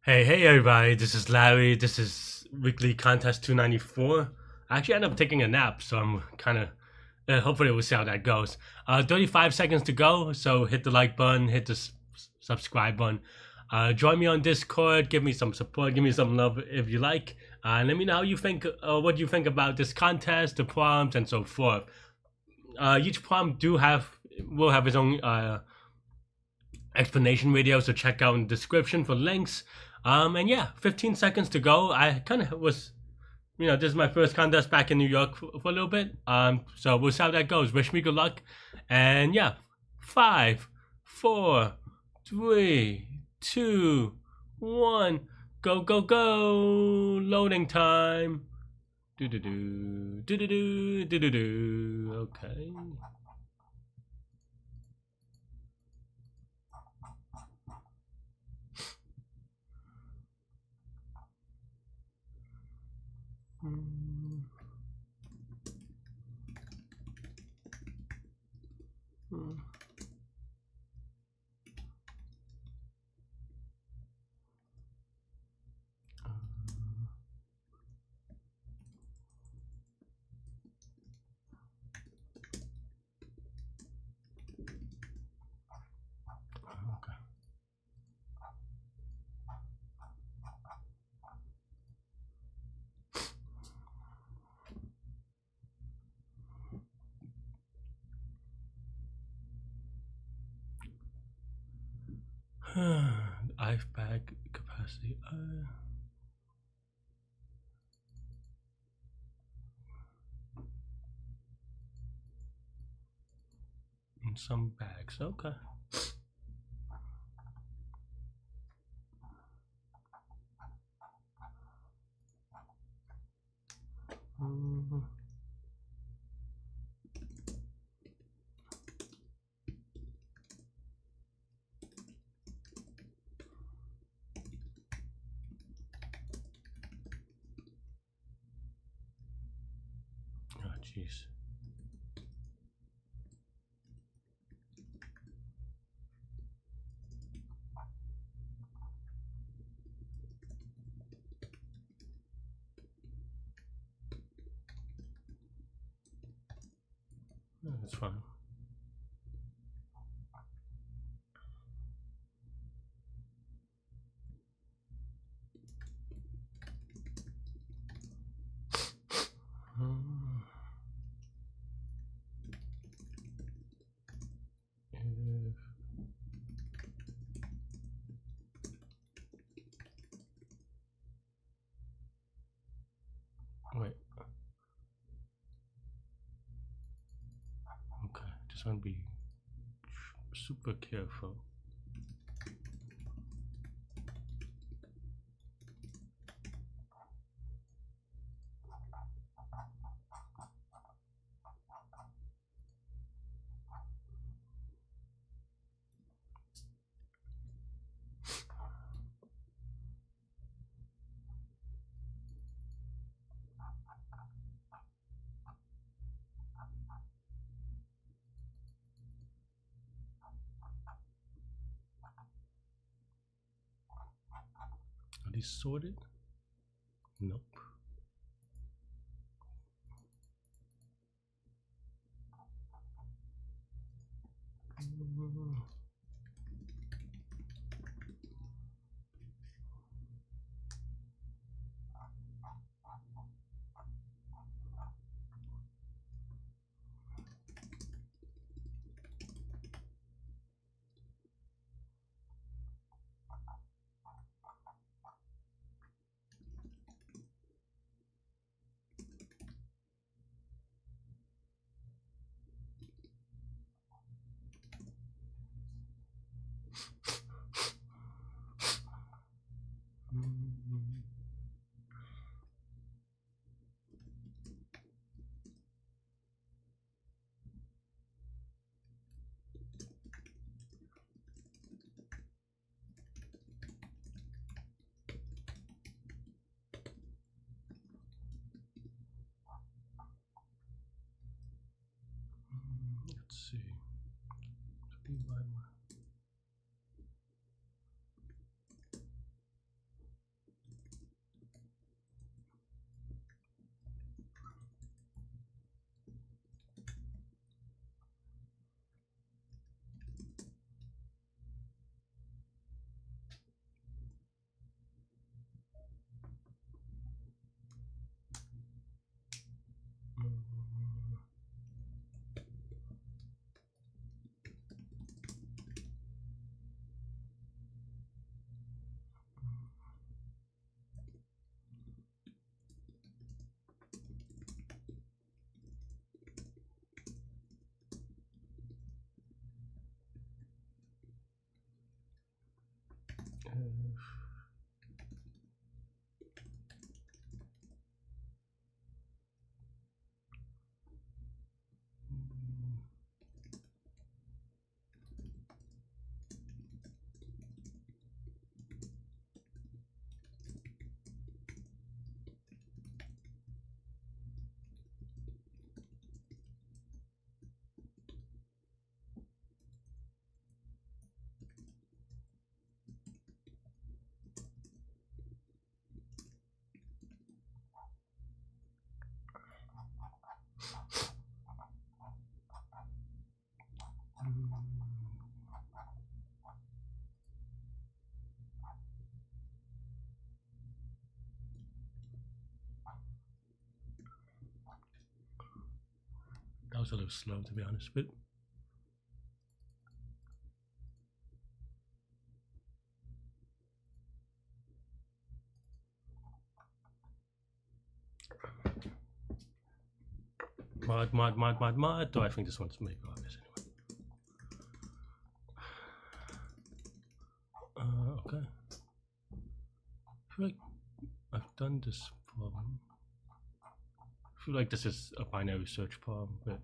Hey everybody, this is Larry. This is Weekly Contest 294. I actually ended up taking a nap, so I'm kind of hopefully we'll see how that goes. 35 seconds to go, so hit the like button, hit the subscribe button. Join me on Discord, give me some support, give me some love if you like. And let me know how you think, what you think about this contest, the prompts, and so forth. Each prompt will have its own explanation video, so check out in the description for links. And yeah, 15 seconds to go. I kind of was, this is my first contest back in New York for a little bit. So we'll see how that goes. Wish me good luck. And yeah, 5, 4, 3, 2, 1, go, go, go. Loading time. Do do do do do do do do do. Okay. I've bag capacity. In some bags. Okay. Oh, jeez. No, that's fine. Wait. Okay. Just want to be super careful. Are these sorted? Nope. Let's see. That was a little slow, to be honest, but mod. Though I think this one's maybe obvious anyway. Okay. I feel like I've done this problem. I feel like this is a binary search problem, but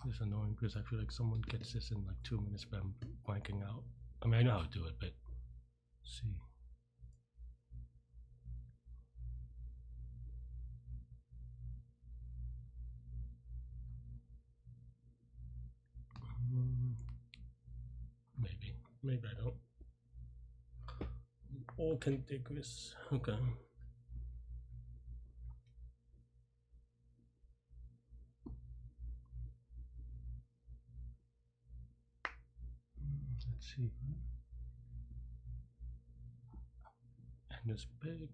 it's annoying because I feel like someone gets this in like 2 minutes, but I'm blanking out. I mean, I know how to do it, but let's see. Maybe I don't. All contiguous. Okay. Let's see. And it's big.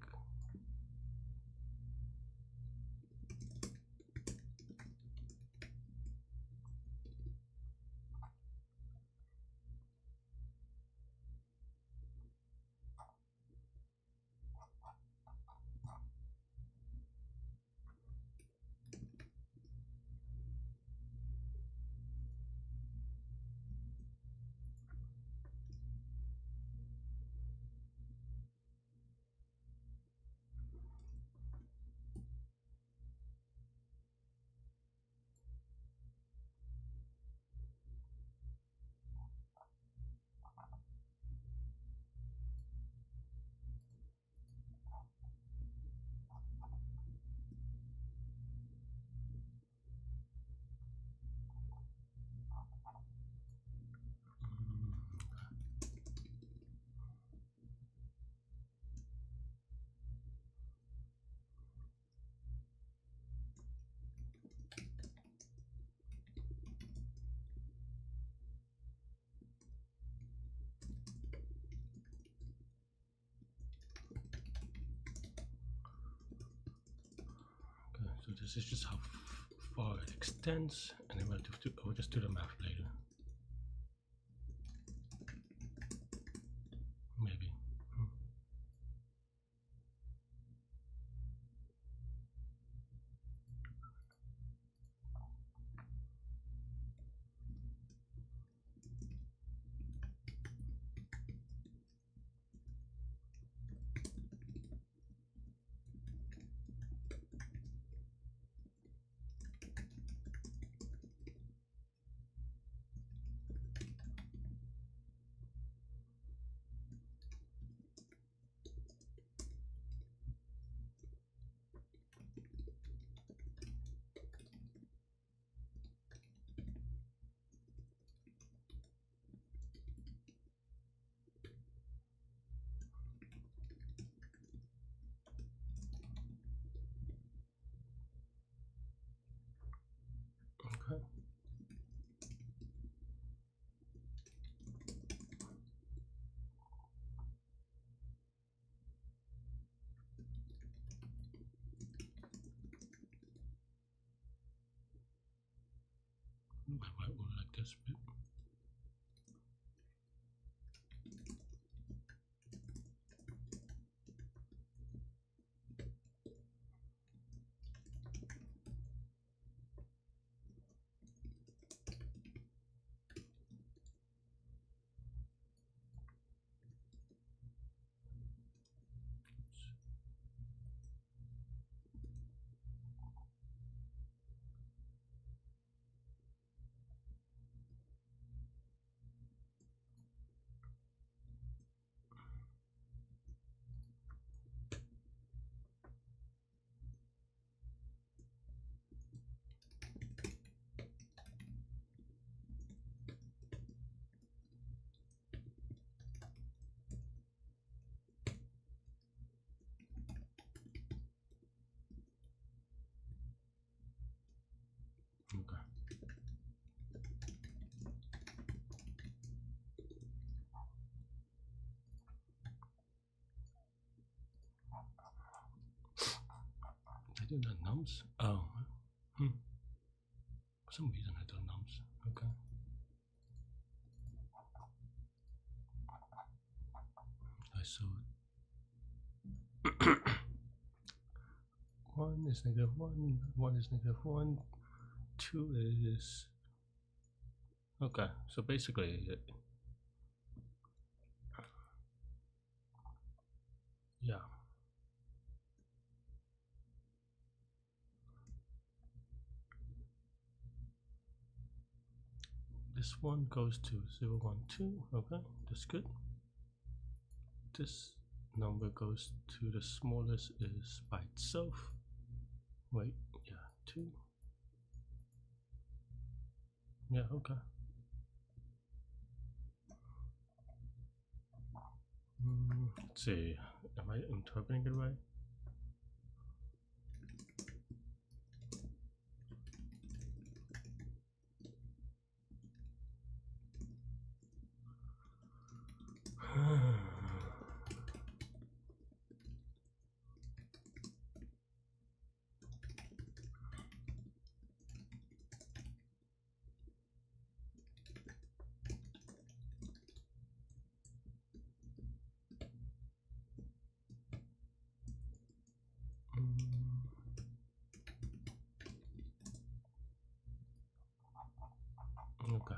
So this is just how far it extends, and then we'll just do the math later. Maybe. Okay. I might want like this bit. I do the nums? Oh, for some reason I do nums. Okay. So 1 is -1, 1 is -1, 2 is okay. So basically, yeah. This one goes to 0, 1, 2. Okay, that's good. This number goes to the smallest is by itself. Wait, yeah, 2. Yeah, okay. Let's see. Am I interpreting it right? Okay,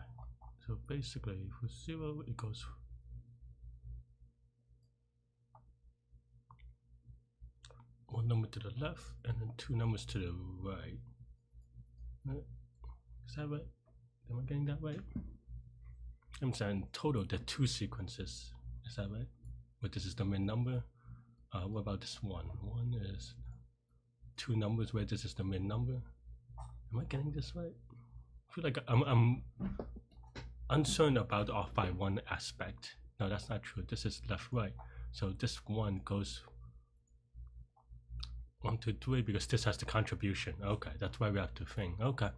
so basically for 0 it goes one number to the left and then 2 numbers to the right. Is that right? Am I getting that right? I'm saying total there are 2 sequences. Is that right? But this is the main number. What about this one? One is 2 numbers where this is the main number. Am I getting this right? I feel like I'm uncertain about the off by 1 aspect. No, that's not true. This is left right. So this one goes 1, 2, 3 because this has the contribution. Okay, that's why we have to think. Okay.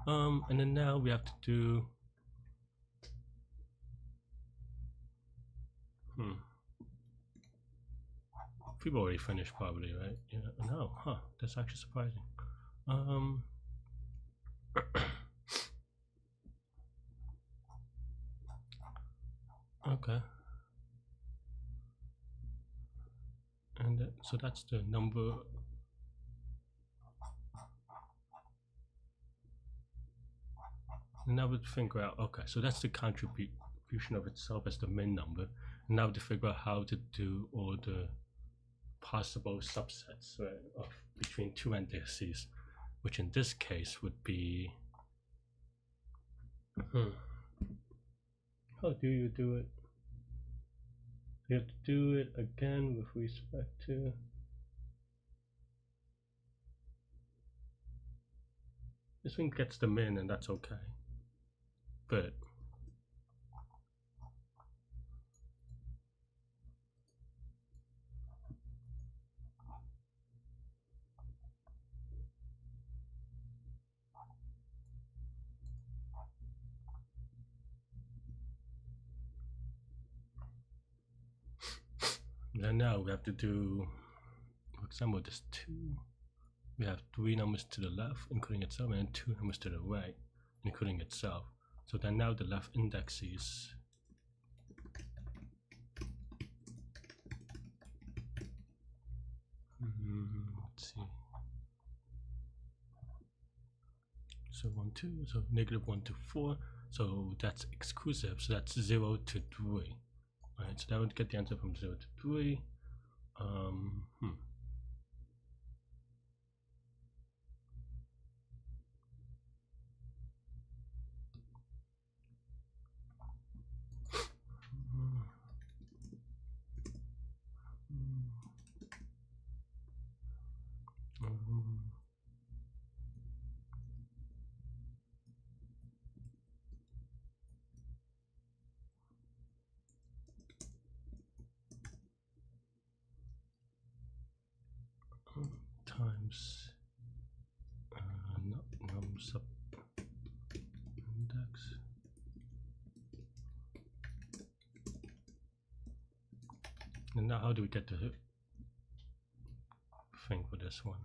And then now we have to do people already finished probably, right? Yeah, no, huh, that's actually surprising. Okay. And so that's the number. And now we figure out, okay, so that's the contribution of itself as the main number. And now to figure out how to do all the possible subsets, right, of between 2 indices, which in this case would be how do you do it? You have to do it again with respect to this one gets them in and that's okay, but then now we have to do, for example, this 2. We have 3 numbers to the left, including itself, and 2 numbers to the right, including itself. So then now the left indices let's see. So 1, 2, so -1 to 4. So that's exclusive. So that's 0 to 3. Alright, so that would get the answer from 0 to 3. Times num sub index. And now how do we get the thing for this one?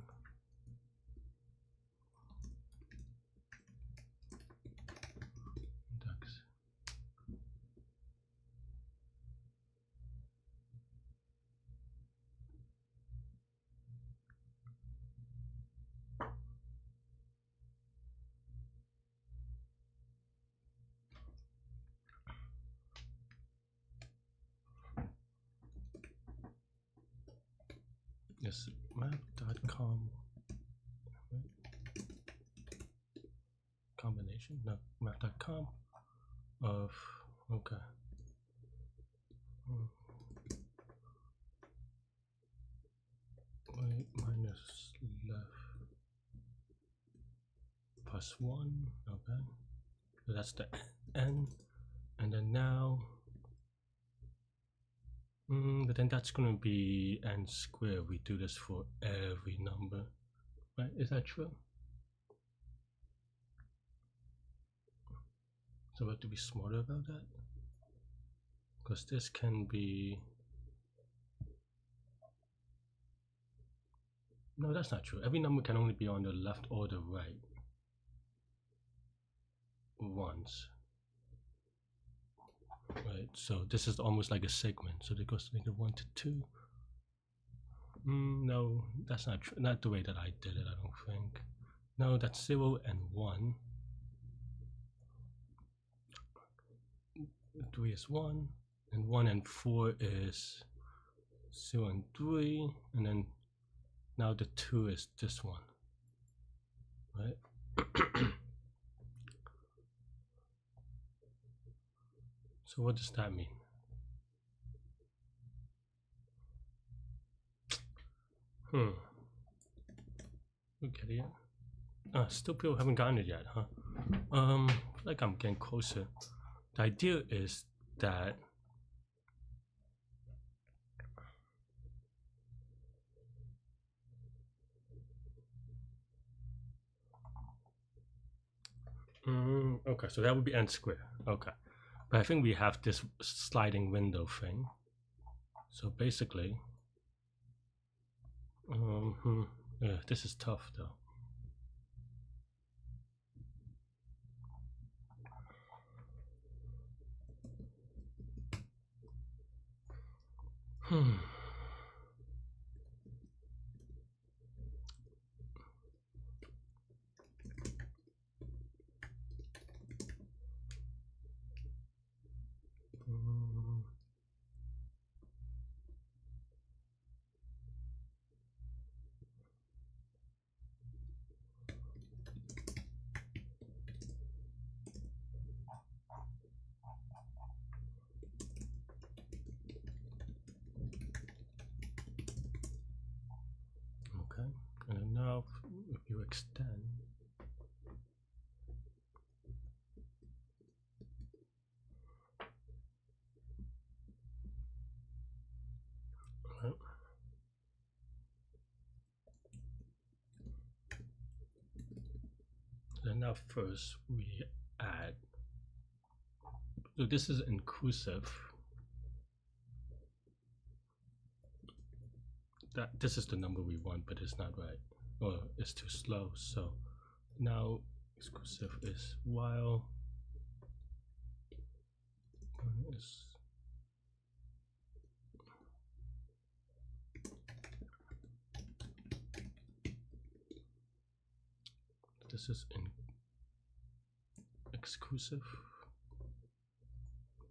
is map.com combination, no, map.com of, okay. Right minus left plus 1, okay. So that's the n, and then now, but then that's going to be n squared. We do this for every number, right? Is that true? So we have to be smarter about that, because this can be, no, that's not true. Every number can only be on the left or the right once, right? So this is almost like a segment, so it goes like 1 to 2. No, that's not true. Not the way that I did it, I don't think. No, that's 0 and 1. 3 is 1, and 1 and 4 is 0 and 3, and then now the 2 is this one, right? So what does that mean? Okay, yeah. Still people haven't gotten it yet, huh? Like I'm getting closer. The idea is that okay, so that would be n squared. Okay, but I think we have this sliding window thing. So basically, yeah, this is tough though. Okay, and now if you extend, then now first we add, so this is inclusive, that this is the number we want, but it's not right, or it's too slow. So now exclusive is while is this is in exclusive,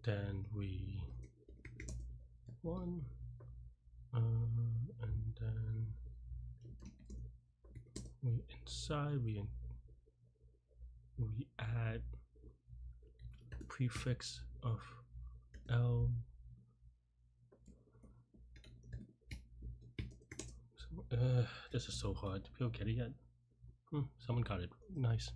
then we one, and then we inside we add prefix of L. So, this is so hard. People get it yet? Someone got it. Nice.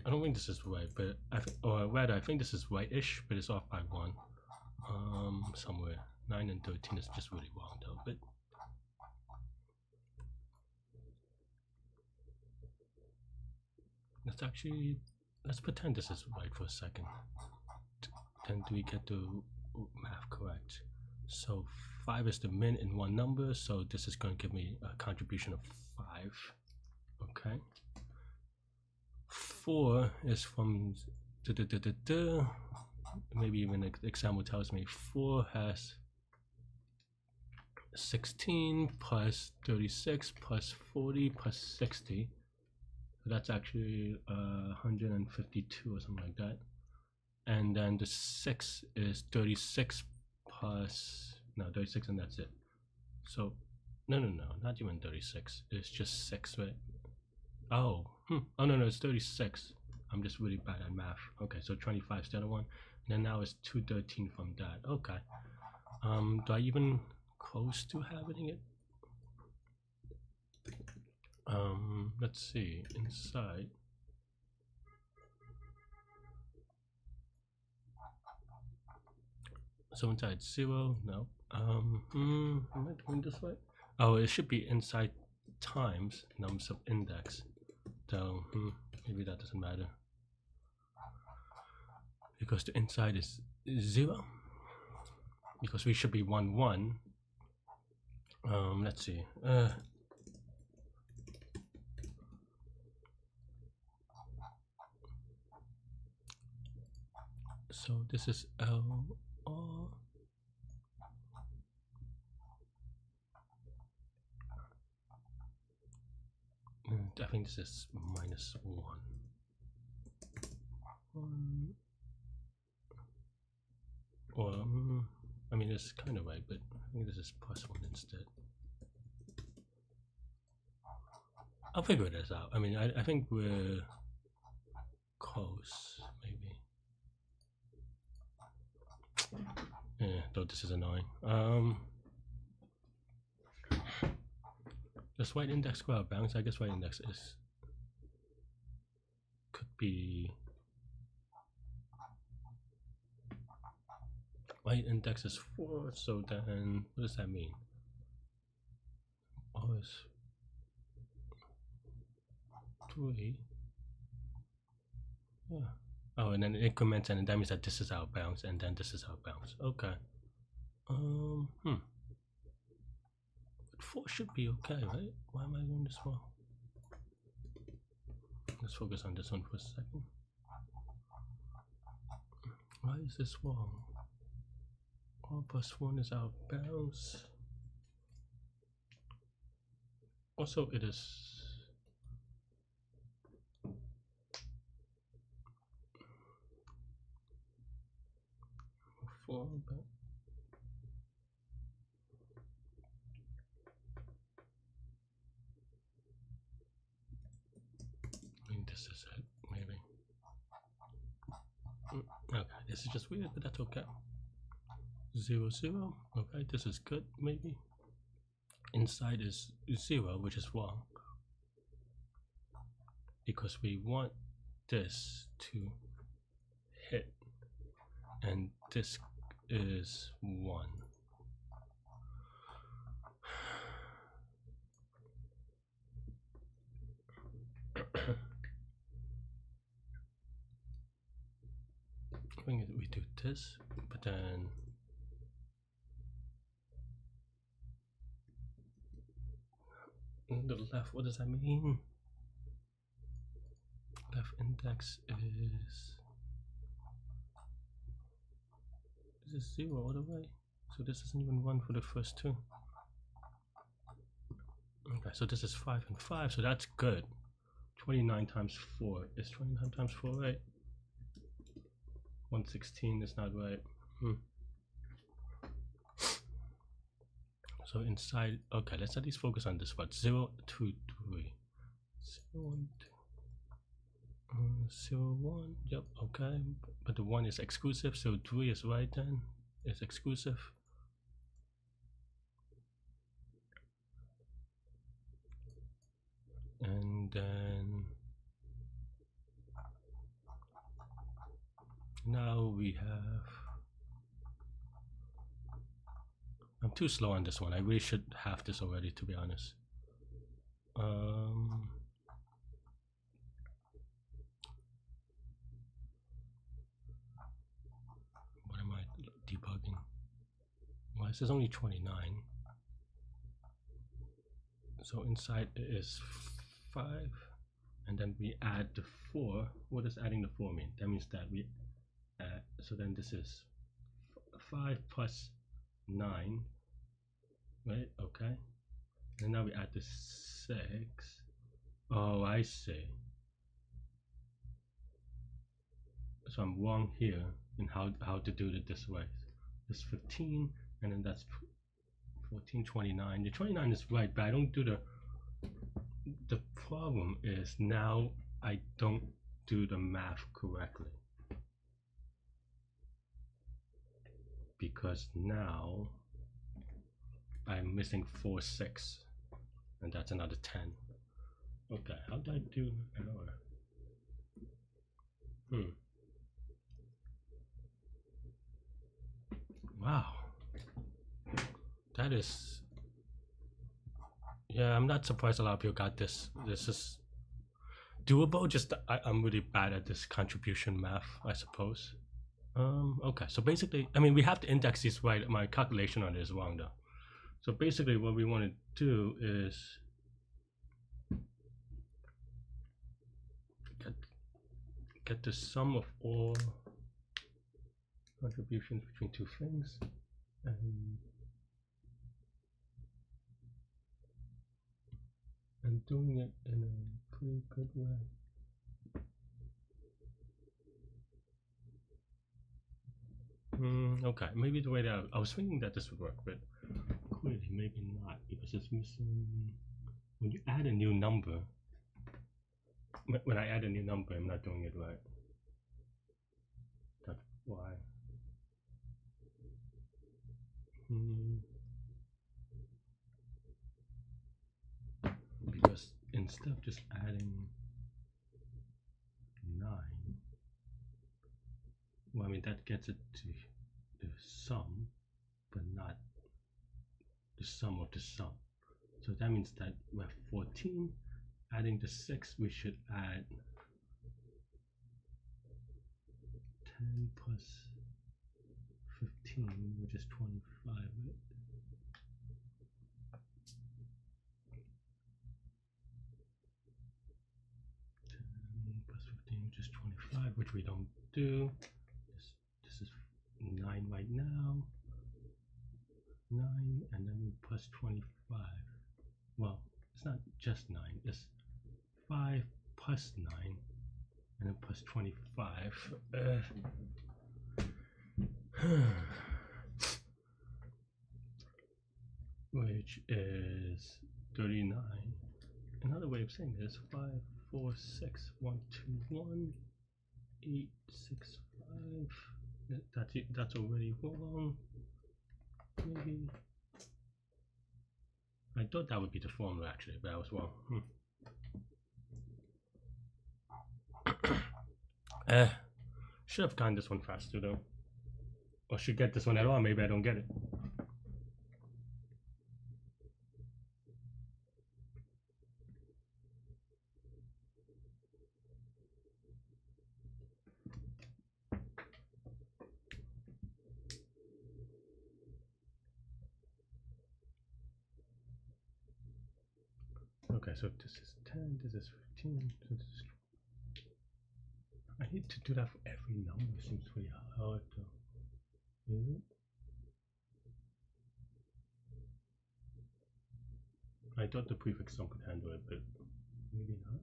I don't think this is right, but or rather, I think this is right-ish, but it's off by 1. Somewhere 9 and 13 is just really wrong though. But let's pretend this is right for a second. Then do we get the math correct? So 5 is the min in one number, so this is going to give me a contribution of 5. Okay. 4 is from maybe even the example tells me 4 has 16 plus 36 plus 40 plus 60. So that's actually 152 or something like that. And then the 6 is 36 plus, no, 36 and that's it. So no, not even 36. It's just 6, right? Oh, oh no, it's 36. I'm just really bad at math. Okay, so 25 instead of 1. And then now it's 213 from that. Okay. Do I even close to having it? Let's see, inside. So inside 0, no. Am I doing this right? Oh, it should be inside times num sub index. So maybe that doesn't matter because the inside is 0. Because we should be 1 1. Let's see. So this is L R. I think this is -1. Or I mean, it's kind of right, but I think this is +1 instead. I'll figure this out. I mean, I think we're close, maybe. Yeah, though this is annoying. Does white index go out bounds? I guess white index could be. White index is 4, so then what does that mean? Oh, it's 3. Yeah. Oh, and then it increments, and that means that this is out bounds, and then this is out bounds. Okay. But 4 should be okay, right? Why am I doing this wrong? Let's focus on this one for a second. Why is this wrong? All +1 is out bounds. Also, it is. But I mean, this is it, maybe. Okay, this is just weird, but that's okay. 0 0. Okay, this is good, maybe. Inside is 0, which is wrong, because we want this to hit, and this is 1. I think we do this, but then the left, what does that mean? Left index is 0 all the way, so this isn't even 1 for the first 2. Okay, so this is 5 and 5, so that's good. 29 times 4 is 29 times 4, right? 116 is not right. So inside, okay, let's at least focus on this one. 0 2 3 0 1 2 0 1. Yep, okay, but the 1 is exclusive, so 3 is right then. It's exclusive. And then now we have. I'm too slow on this one. I really should have this already, to be honest. What am I debugging? Why is this only 29? So inside is 5, and then we add the 4. What does adding the 4 mean? That means that we add, so then this is 5 plus 9, right? Okay, and now we add the 6. Oh, I see. So I'm wrong here in how to do it this way. This 15, and then that's 14, 29. The 29 is right, but I don't do the problem is now I don't do the math correctly, because now I'm missing 4, 6, and that's another 10. Okay, how do I do error? Wow, that is, yeah, I'm not surprised a lot of people got this. This is doable, just I'm really bad at this contribution math, I suppose. Okay, so basically, I mean, we have to index these right. My calculation on it is wrong though. So basically what we want to do is get the sum of all contributions between two things, and doing it in a pretty good way. Okay, maybe the way that I was thinking that this would work, but clearly maybe not, because it's missing. When you add a new number, when I add a new number, I'm not doing it right. That's why. Because instead of just adding 9, well, I mean, that gets it to the sum, but not the sum of the sum. So that means that we have 14, adding the 6, we should add 10 plus 15, which is 25, right? 10 plus 15, which is 25, which we don't do. This is 9 right now. 9, and then we plus 25. Well, it's not just 9, it's 5 plus 9, and then plus 25. Which is 39. Another way of saying this is 5, 4, 6, 1, 2, 1, 8, 6, 5. That's it. That's already wrong. Maybe I thought that would be the formula actually, but I was wrong. Should have gotten this one faster though, or should get this one at all. Maybe I don't get it. Okay, so this is 10, this is 15, so this is... I need to do that for every number. Seems pretty hard though. Is it? I thought the prefix sum could handle it, but maybe not.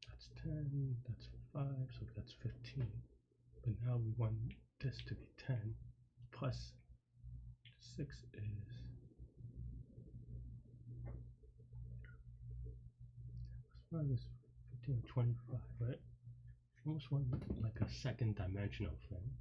That's 10, that's 5, so that's 15. But now we want this to be 10 plus 6 is... Minus 15, 25, right? Almost want like a second dimensional thing.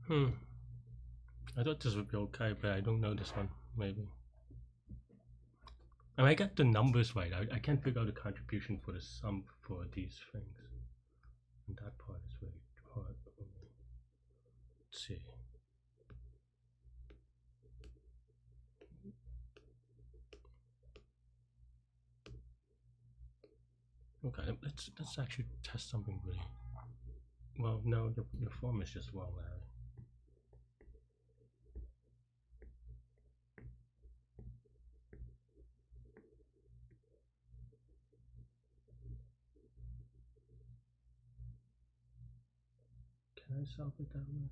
Hmm. I thought this would be okay, but I don't know this one. Maybe. I mean, I got the numbers right. I can't figure out the contribution for the sum for these things. And that part is really hard for me. Let's see. Okay, let's actually test something really. Well, no, your form is just wrong, Larry. Can I solve it that way?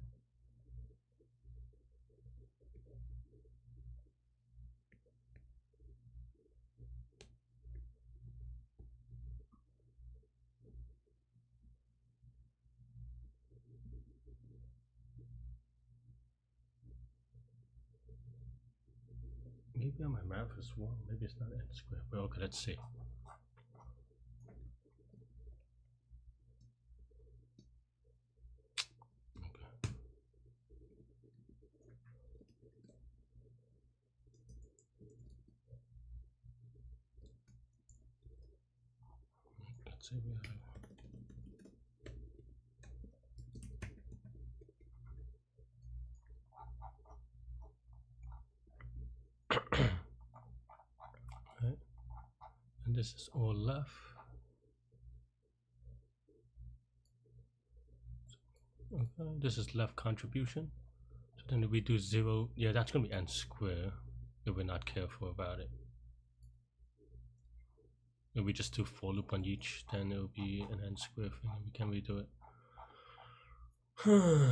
Maybe my math is wrong. Maybe it's not n squared. But okay, let's see. Okay. Let's see. We have. Right. And this is all left. Okay, this is left contribution. So then if we do 0, yeah, that's going to be n squared if we're not careful about it. If we just do for loop on each, then it'll be an n squared thing and we can't redo it. Hmm.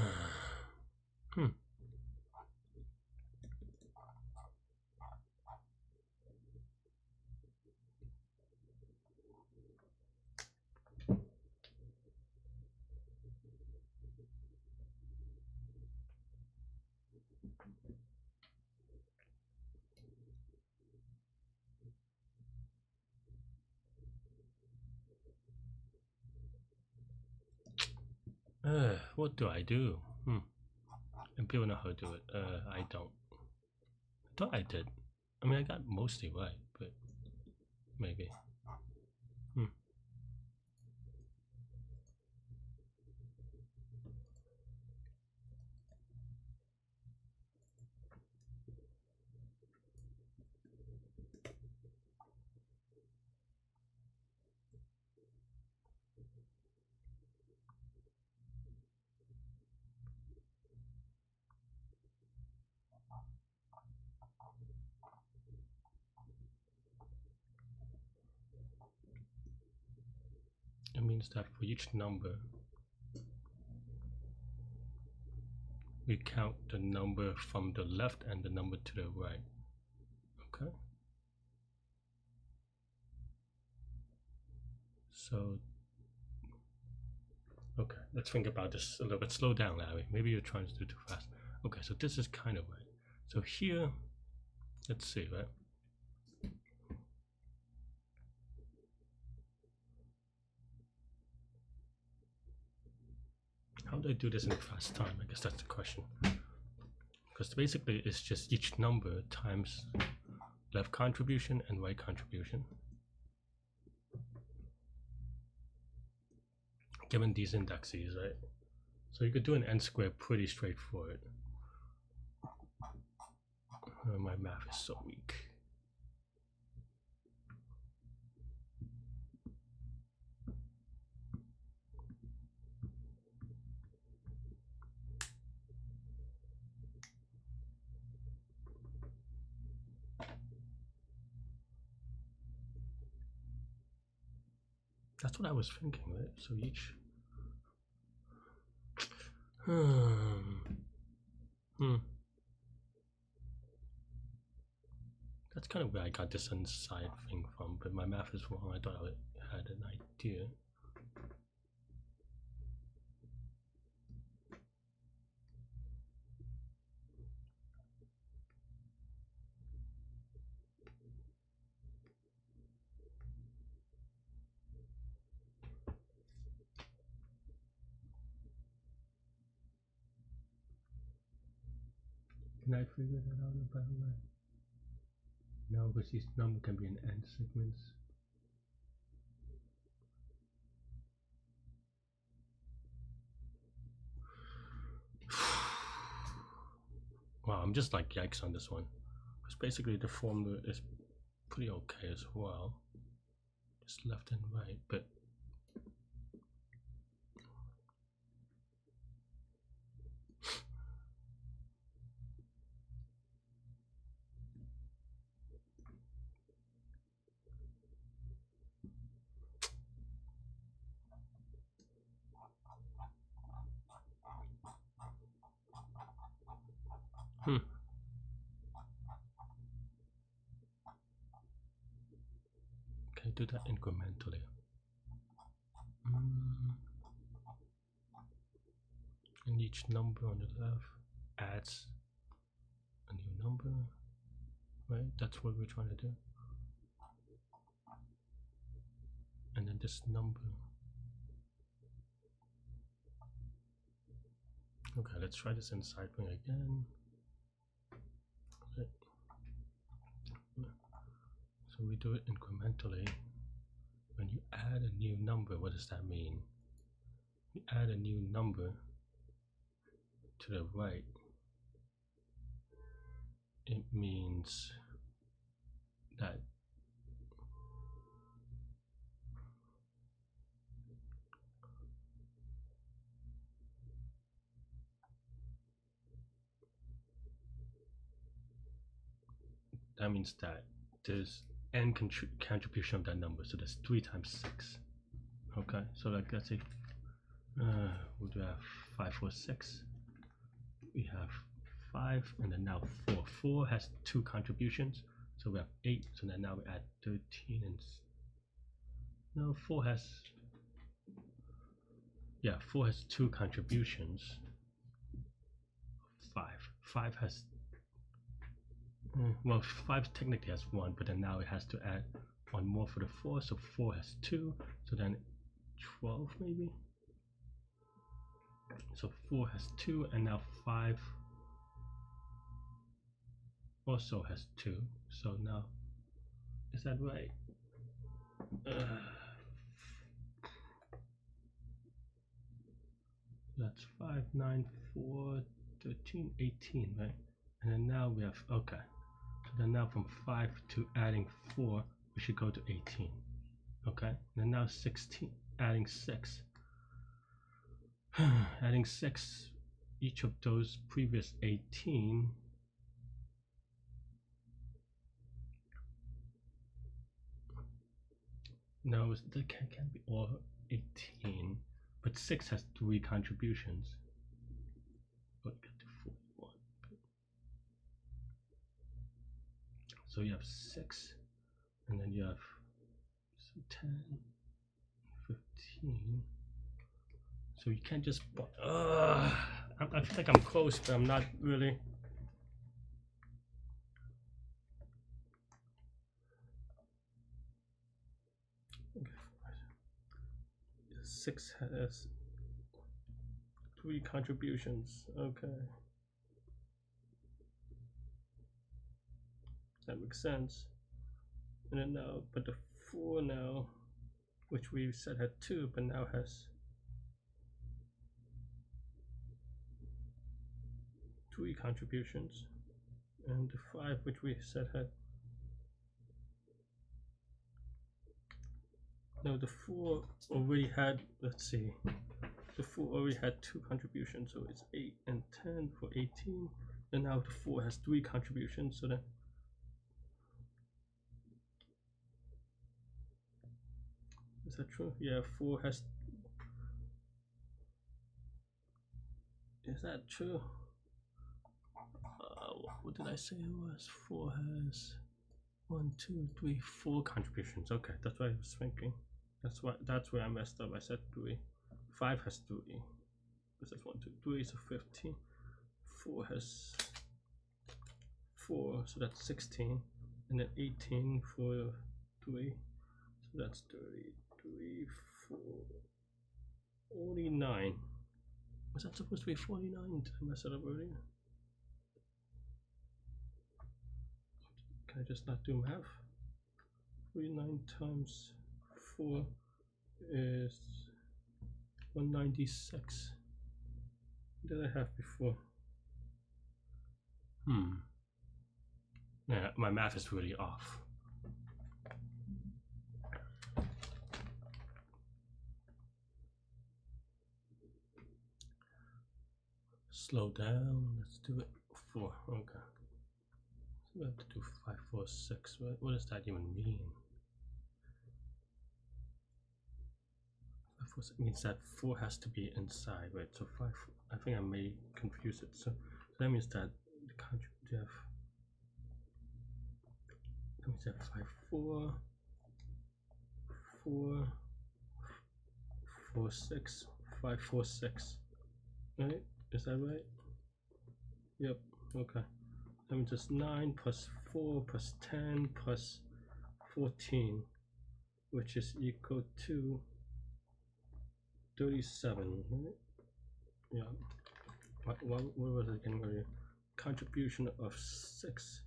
What do I do? And people know how to do it. I don't. I thought I did. I mean, I got mostly right, but maybe. It means that for each number, we count the number from the left and the number to the right. Okay. So, okay, let's think about this a little bit. Slow down, Larry. Maybe you're trying to do too fast. Okay, so this is kind of right. So here, let's see, right? How do I do this in a fast time? I guess that's the question. Because basically it's just each number times left contribution and right contribution. Given these indexes, right? So you could do an n squared pretty straightforward. My math is so weak. That's what I was thinking, right? So each. That's kind of where I got this inside thing from, but my math is wrong. I thought I had an idea. Can I figure that out by the way? No, because each number can be in n segments. Wow, I'm just like yikes on this one. Because basically the formula is pretty okay as well. Just left and right, but can I do that incrementally? And each number on the left adds a new number, right? That's what we're trying to do. And then this number. Okay, let's try this inside wing again. Okay. So we do it incrementally. When you add a new number, what does that mean? You add a new number to the right. It means that there's n contribution of that number, so that's 3 times 6. Okay, so like let's say we do have 5, 4, 6. We have 5, and then now 4. 4 has 2 contributions, so we have 8. So then now we add 13 and no, 4 has 2 contributions. 5 has well, 5 technically has 1, but then now it has to add 1 more for the 4, so 4 has 2, so then 12 maybe. So 4 has 2, and now 5 also has 2. So now, is that right? That's 5, 9, 4, 13, 18, right? And then now we have, okay. So then now from 5 to adding 4, we should go to 18. Okay? And then now 16, adding 6. Adding 6, each of those previous 18. No, that can't be all 18. But 6 has 3 contributions. But get to 41. So you have 6, and then you have 10, 15. So you can't just. I feel like I'm close, but I'm not really. Okay. 6 has 3 contributions. Okay. That makes sense. And then now, but the 4 now, which we said had 2, but now has 3 contributions. And the 5, which we said had. No, the 4 already had, let's see. The 4 already had 2 contributions, so it's 8 and 10 for 18. And now the 4 has 3 contributions, so then. Is that true? Yeah, 4 has. Is that true? What did I say it was? 4 has 1, 2, 3, 4 contributions. Okay, that's what I was thinking. That's where I messed up. I said 3. 5 has 3. This is 1, 2, 3, so 15. 4 has 4, so that's 16. And then 18 for 3. So that's 33, 4, 49. Was that supposed to be 49? Did I mess it up already? Can I just not do math? 49 times 4 is 196. What did I have before? Yeah, my math is really off. Slow down. Let's do it. 4. Okay. So we have to do 5, 4, 6. What does that even mean? 5, 4, 6 means that 4 has to be inside, right? So 5. I think I may confuse it. So that means that the conjugate. That means that 5, 4, 4, 4, 6, 5, 4, 6. Right? Is that right? Yep. Okay. That means it's 9 plus 4 plus 10 plus 14, which is equal to 37. Right? Yeah. What was it again? Contribution of 6.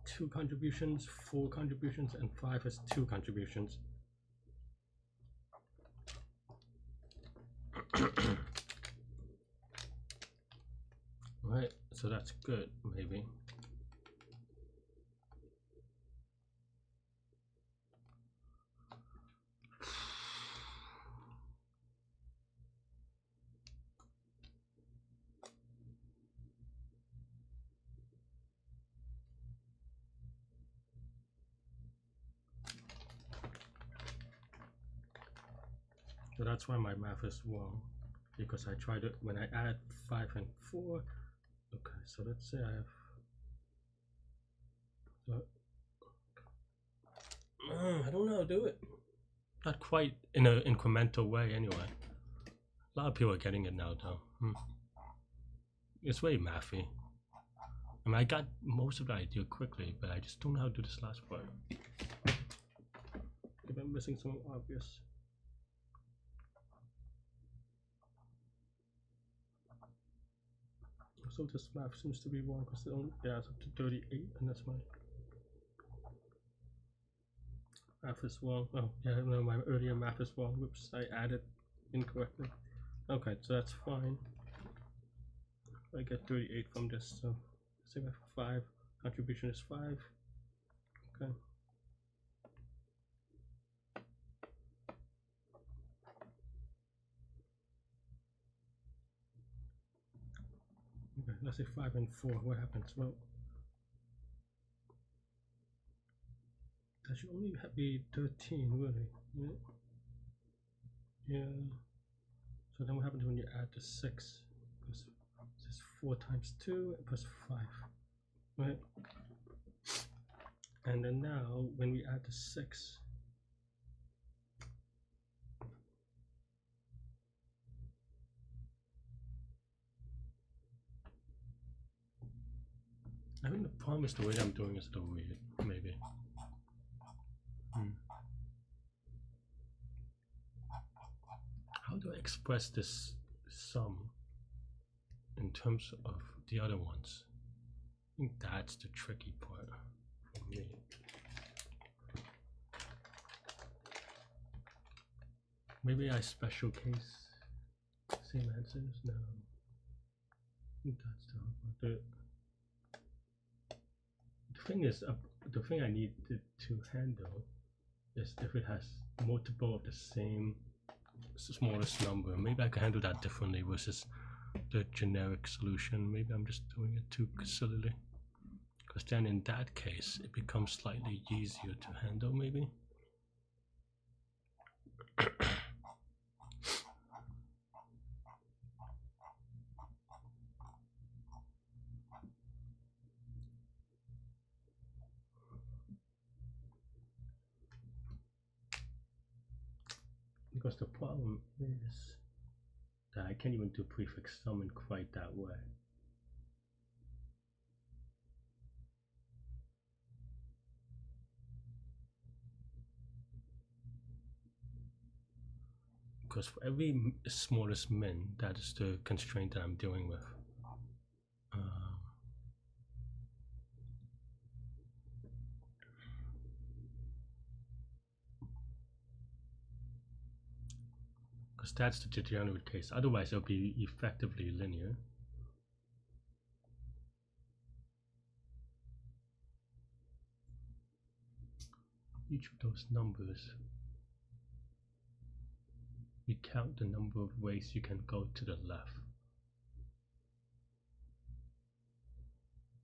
2 contributions, 4 contributions, and 5 has 2 contributions. Right, so that's good, maybe. So that's why my math is wrong, because I tried it when I add 5 and 4. Okay, so let's say I have. So, I don't know how to do it. Not quite in an incremental way, anyway. A lot of people are getting it now, though. It's very mathy. I mean, I got most of the idea quickly, but I just don't know how to do this last part. If I'm missing something obvious. So this math seems to be wrong because it only adds up to 38, and that's my math is wrong. Oh yeah, no, my earlier math is wrong. Whoops, I added incorrectly. Okay, so that's fine. I get 38 from this, so let's say I have 5. Contribution is 5. Okay. Okay, let's say 5 and 4. What happens? Well, that should only be 13, really. Yeah. So then what happens when you add the 6? Because this is 4 times 2 plus 5, right? And then now when we add the 6, I think the problem is the way I'm doing is a little weird, maybe. How do I express this sum in terms of the other ones? I think that's the tricky part for me. Maybe I special case same answers? No. I think that's the hard part. The thing is, the thing I need to handle is if it has multiple of the same smallest number. Maybe I can handle that differently versus the generic solution. Maybe I'm just doing it too silly. Because then in that case, it becomes slightly easier to handle, maybe. Because the problem is that I can't even do prefix sum in quite that way. Because for every smallest min, that is the constraint that I'm dealing with. because that's the degenerate case. Otherwise, it'll be effectively linear. Each of those numbers, you count the number of ways you can go to the left.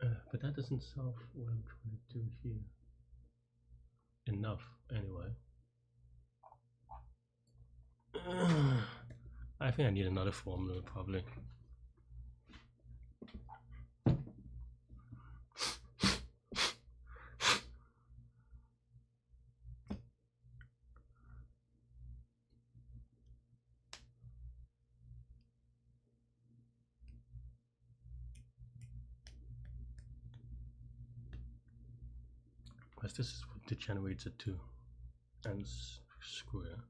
But that doesn't solve what I'm trying to do here. Enough, anyway. I think I need another formula, probably. Because this is what degenerates it to n square.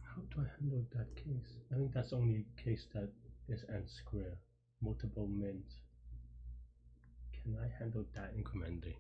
How do I handle that case? I think that's only a case that is n square, multiple mins. Can I handle that incrementally?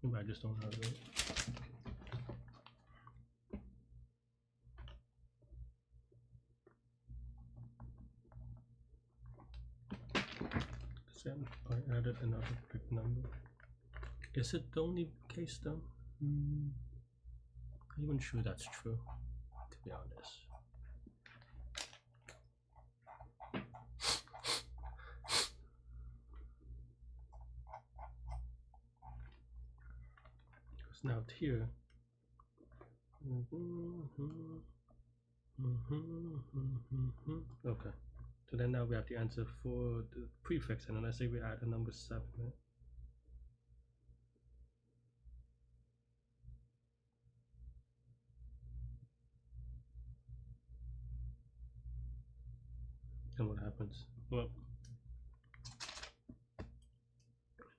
Maybe I just don't have it. I added another big number. Is it the only case though? I'm not even sure that's true, to be honest. Because now here, okay. So then now we have the answer for the prefix, and then let's say we add a number 7. Right? And what happens? Well,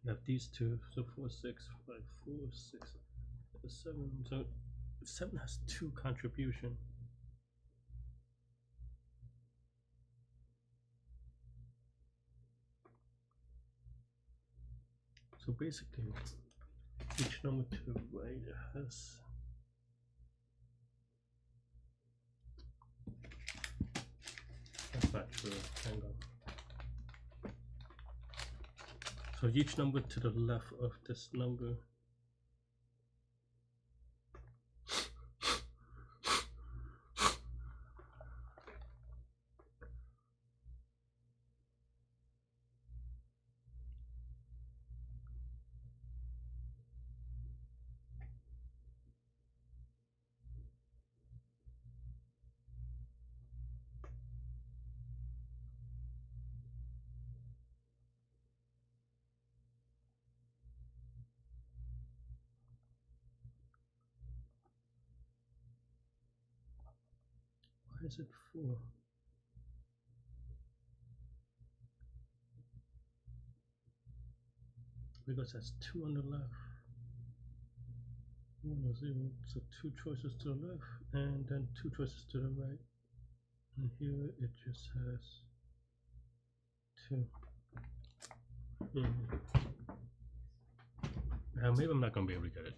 you have these two, so 4, 6, 5, 4, 6, 7. So 7 has 2 contribution. So basically, each number to the right has that's not true. Hang on. So each number to the left of this number Why is it 4? Because that's 2 on the left. 1 or 0. So 2 choices to the left and then 2 choices to the right. And here it just has 2. Maybe I'm not going to be able to get it.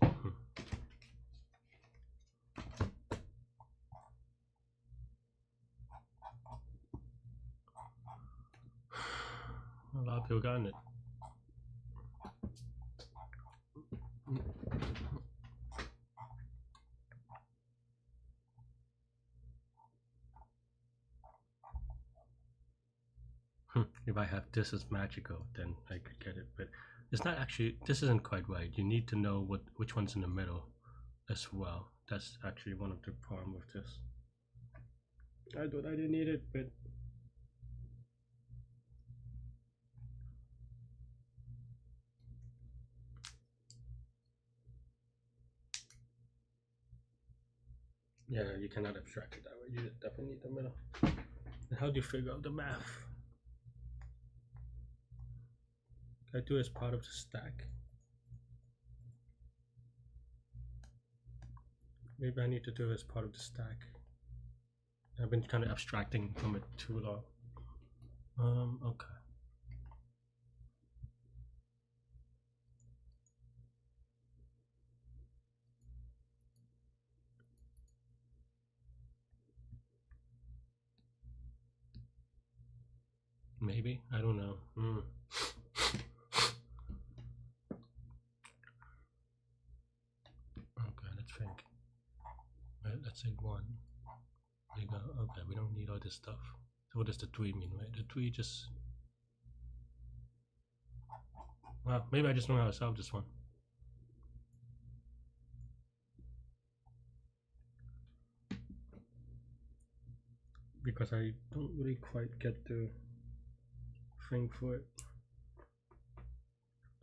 A lot of people gotten it. I have this as magical, then I could get it. But it's not actually. This isn't quite right. You need to know which one's in the middle, as well. That's actually one of the problem with this. I thought I didn't need it, but yeah, you cannot abstract it that way. You definitely need the middle. And how do you figure out the math? I do as part of the stack. Maybe I need to do it as part of the stack. I've been kind of abstracting from it too long. Okay. Maybe, I don't know. Okay, let's think. Right, let's say 1. There you go. Okay, we don't need all this stuff. So what does the 3 mean, right? The 3 just... Well, maybe I just know how to solve this one. Because I don't really quite get the thing for it.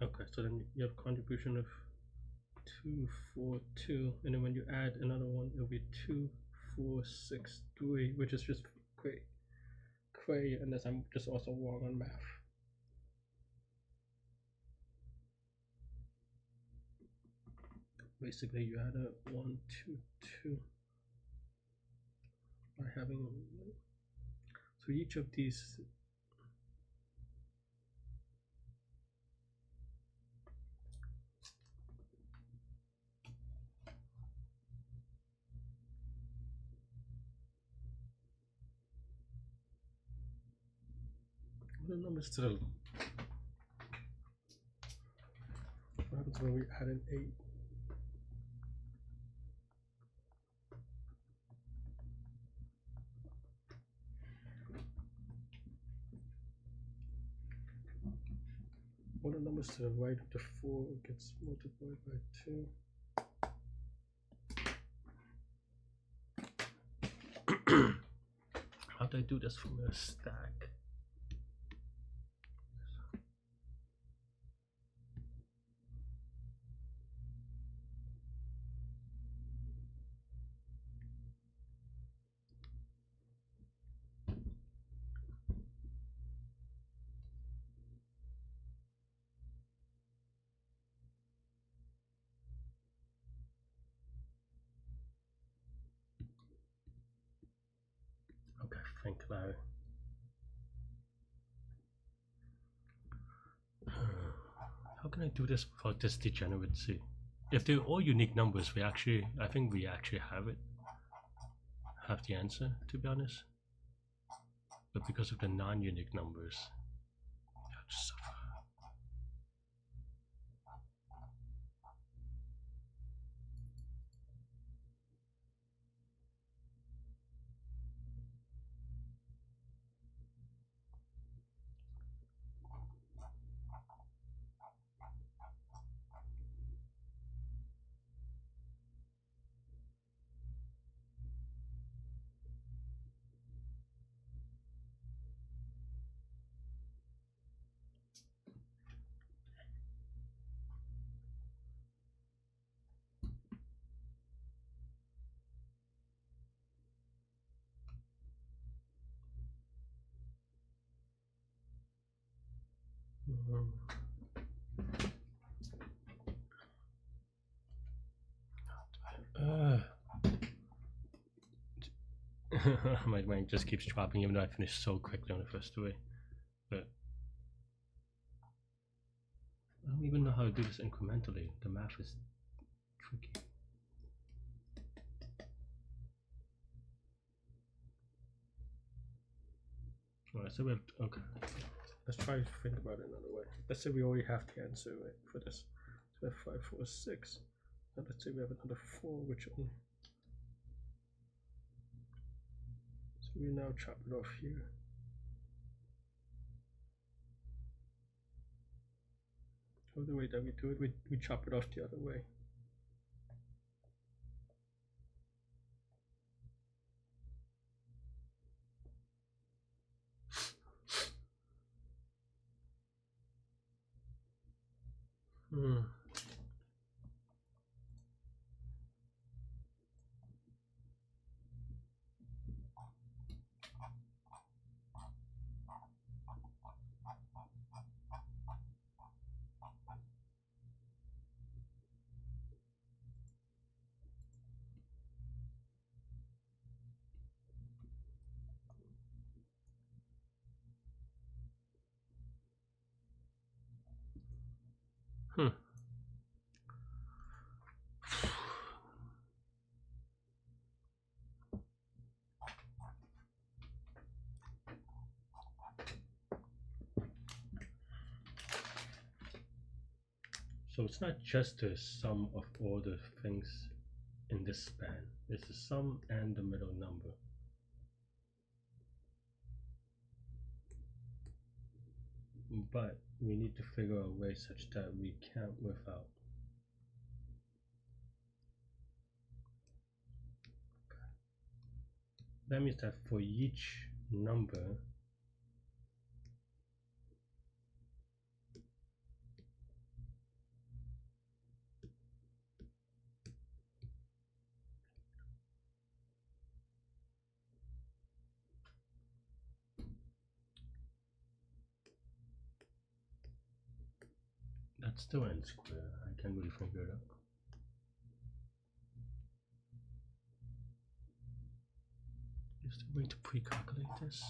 Okay, so then you have contribution of 2, 4, 2, and then when you add another one, it'll be 2, 4, 6, 3, which is just cray, unless I'm just also wrong on math. Basically, you add a 1, 2, 2 by having so each of these. What are the numbers to the? What happens when we add an 8? What are the numbers to the right of the 4 gets multiplied by 2? How do I do this from a stack? Okay, think Larry. How can I do this without this degeneracy? If they're all unique numbers, I think we actually have the answer, to be honest. But because of the non-unique numbers, you have to suffer. My mind just keeps dropping even though I finished so quickly on the first 3. But I don't even know how to do this incrementally. The math is tricky. Alright, so we have, okay. Let's try to think about it another way. Let's say we already have the answer right for this. So we have 5, 4, 6. And let's say we have another 4, which only. So we now chop it off here. So the way that we do it, we chop it off the other way. So it's not just the sum of all the things in this span. It's the sum and the middle number. But we need to figure a way such that we can't without. Okay. That means that for each number, that's still n squared. I can't really figure it out. Is there a way to pre-calculate this?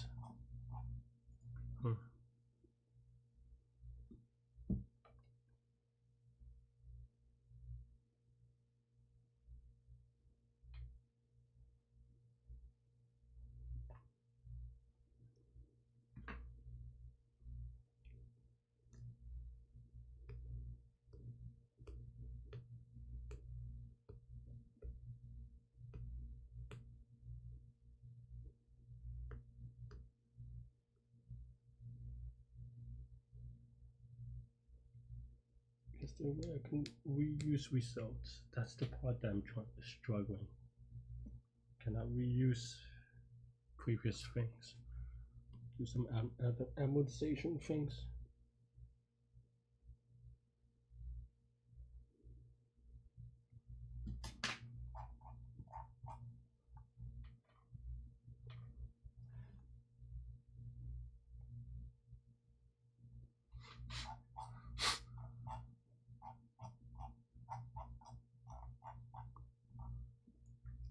Is there a way I can reuse results? That's the part that I'm struggling. Can I reuse previous things? Do some amortization things?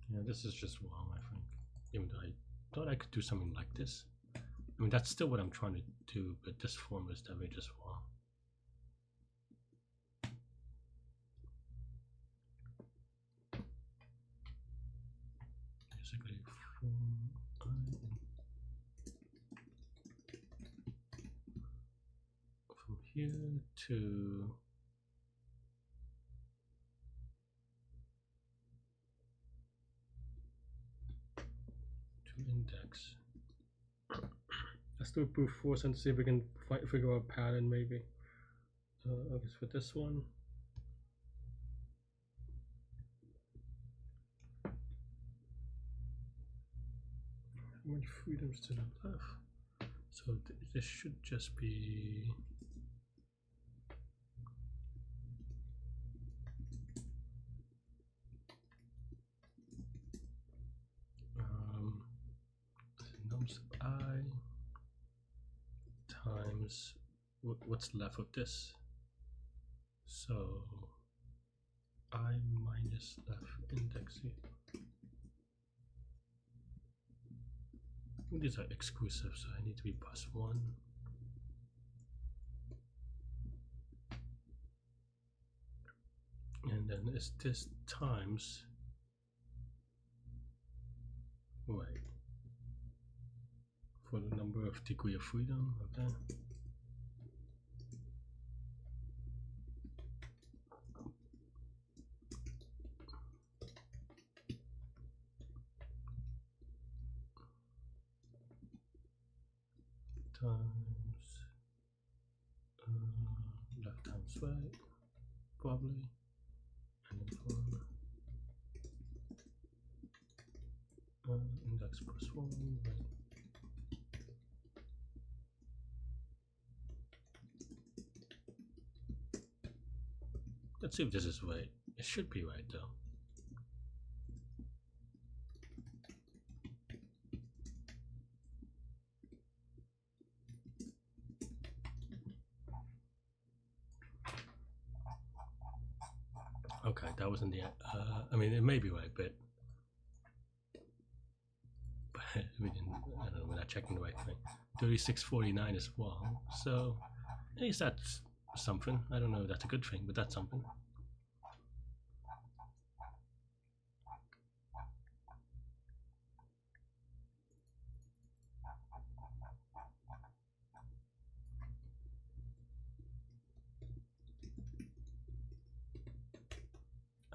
Yeah, this is just wrong, I think. Even though I thought I could do something like this. I mean, that's still what I'm trying to do, but this form is definitely just wrong. Basically, from here to index. Let's do a brute force and see if we can figure out a pattern, maybe. Okay, so for this one, how many freedoms to the left? So this should just be nums of I times what's left of this. So I minus left index here. These are exclusive, so I need to be +1. And then is this times, right, for the number of degree of freedom, okay. Times left times right, probably, and then for index plus 1, right. Let's see if this is right. It should be right though. Okay, that wasn't the. I mean, it may be right, but we didn't. I don't know. We're not checking the right thing. 3649 as well. So at least that's something. I don't know if that's a good thing, but that's something.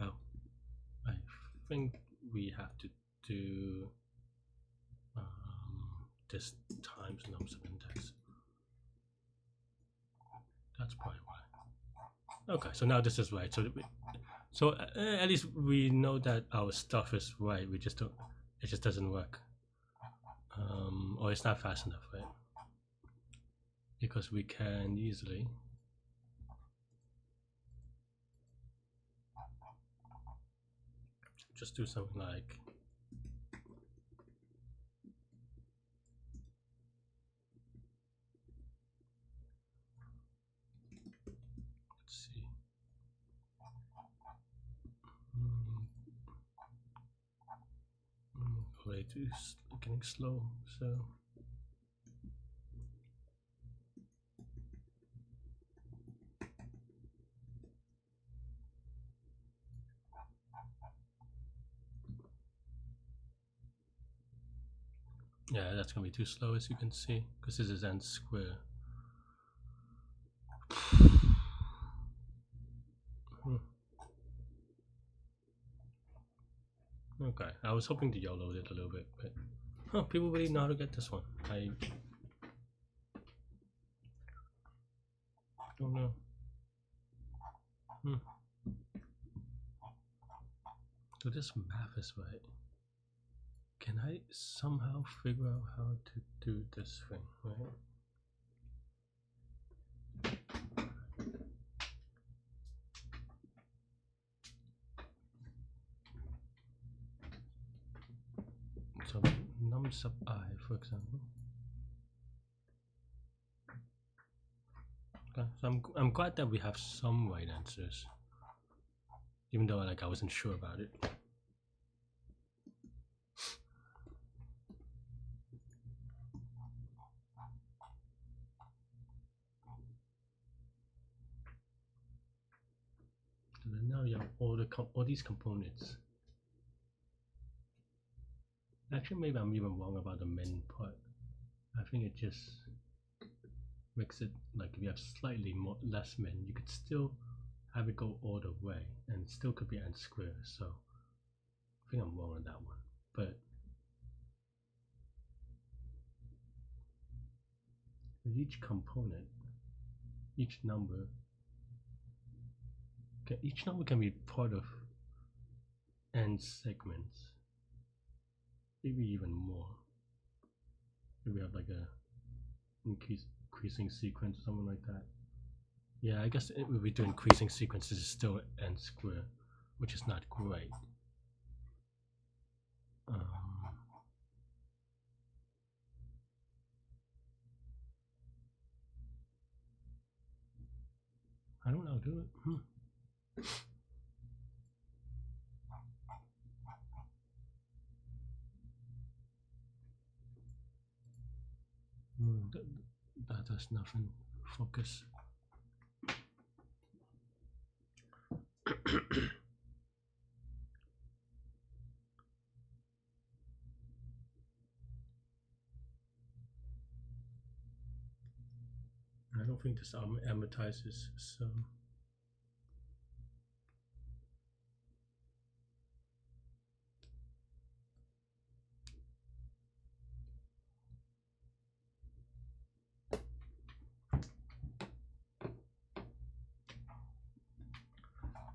Oh, I think we have to do this times numbers of index. That's probably why. Okay, so now this is right. So at least we know that our stuff is right. We just don't. It just doesn't work. Or it's not fast enough, right? Because we can easily just do something like let's see. Wait, it's getting slow, so yeah, that's gonna be too slow, as you can see, because this is n square. Okay, I was hoping to YOLO it a little bit, but people really know how to get this one. I don't know. So this math is right. Can I somehow figure out how to do this thing, right? So num sub I, for example. Okay, so I'm glad that we have some right answers, even though like I wasn't sure about it. So then now you have all these components. Actually, maybe I'm even wrong about the min part. I think it just makes it like if you have slightly less min, you could still have it go all the way, and it still could be n squared. So I think I'm wrong on that one. But with each component, each number can be part of n segments, maybe even more. Maybe we have like a increasing sequence or something like that. Yeah, I guess if we do increasing sequences, it's still n squared, which is not great. I don't know, do it. That does nothing. Focus. I don't think this amortizes, so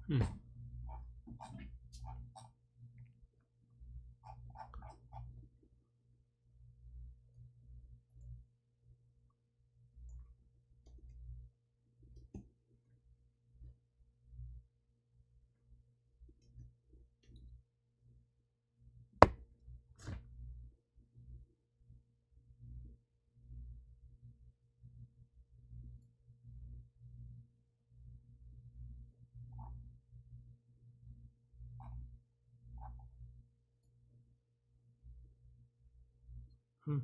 Hmm. Hmm.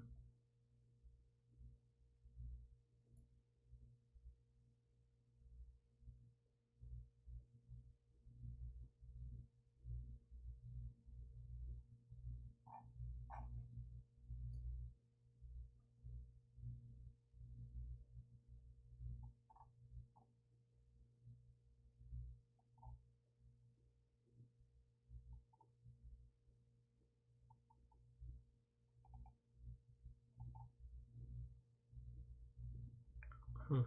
Hmm.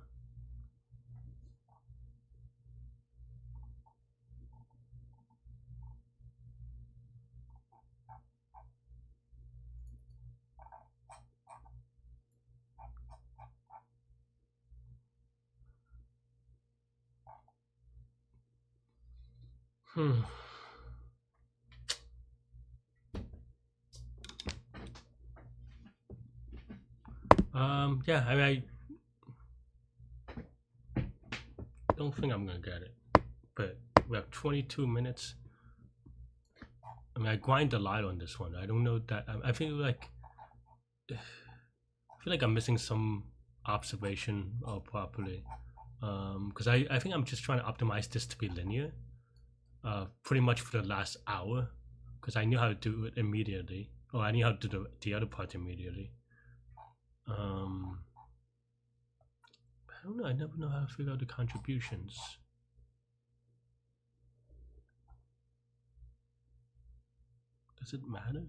Hmm. Yeah, I don't think I'm gonna get it, but we have 22 minutes. I mean, I grind a lot on this one. I don't know that. I feel like I'm missing some observation properly. Because I think I'm just trying to optimize this to be linear. Pretty much for the last hour, because I knew how to do it immediately, or I knew how to do the other part immediately. I don't know. I never know how to figure out the contributions. Does it matter?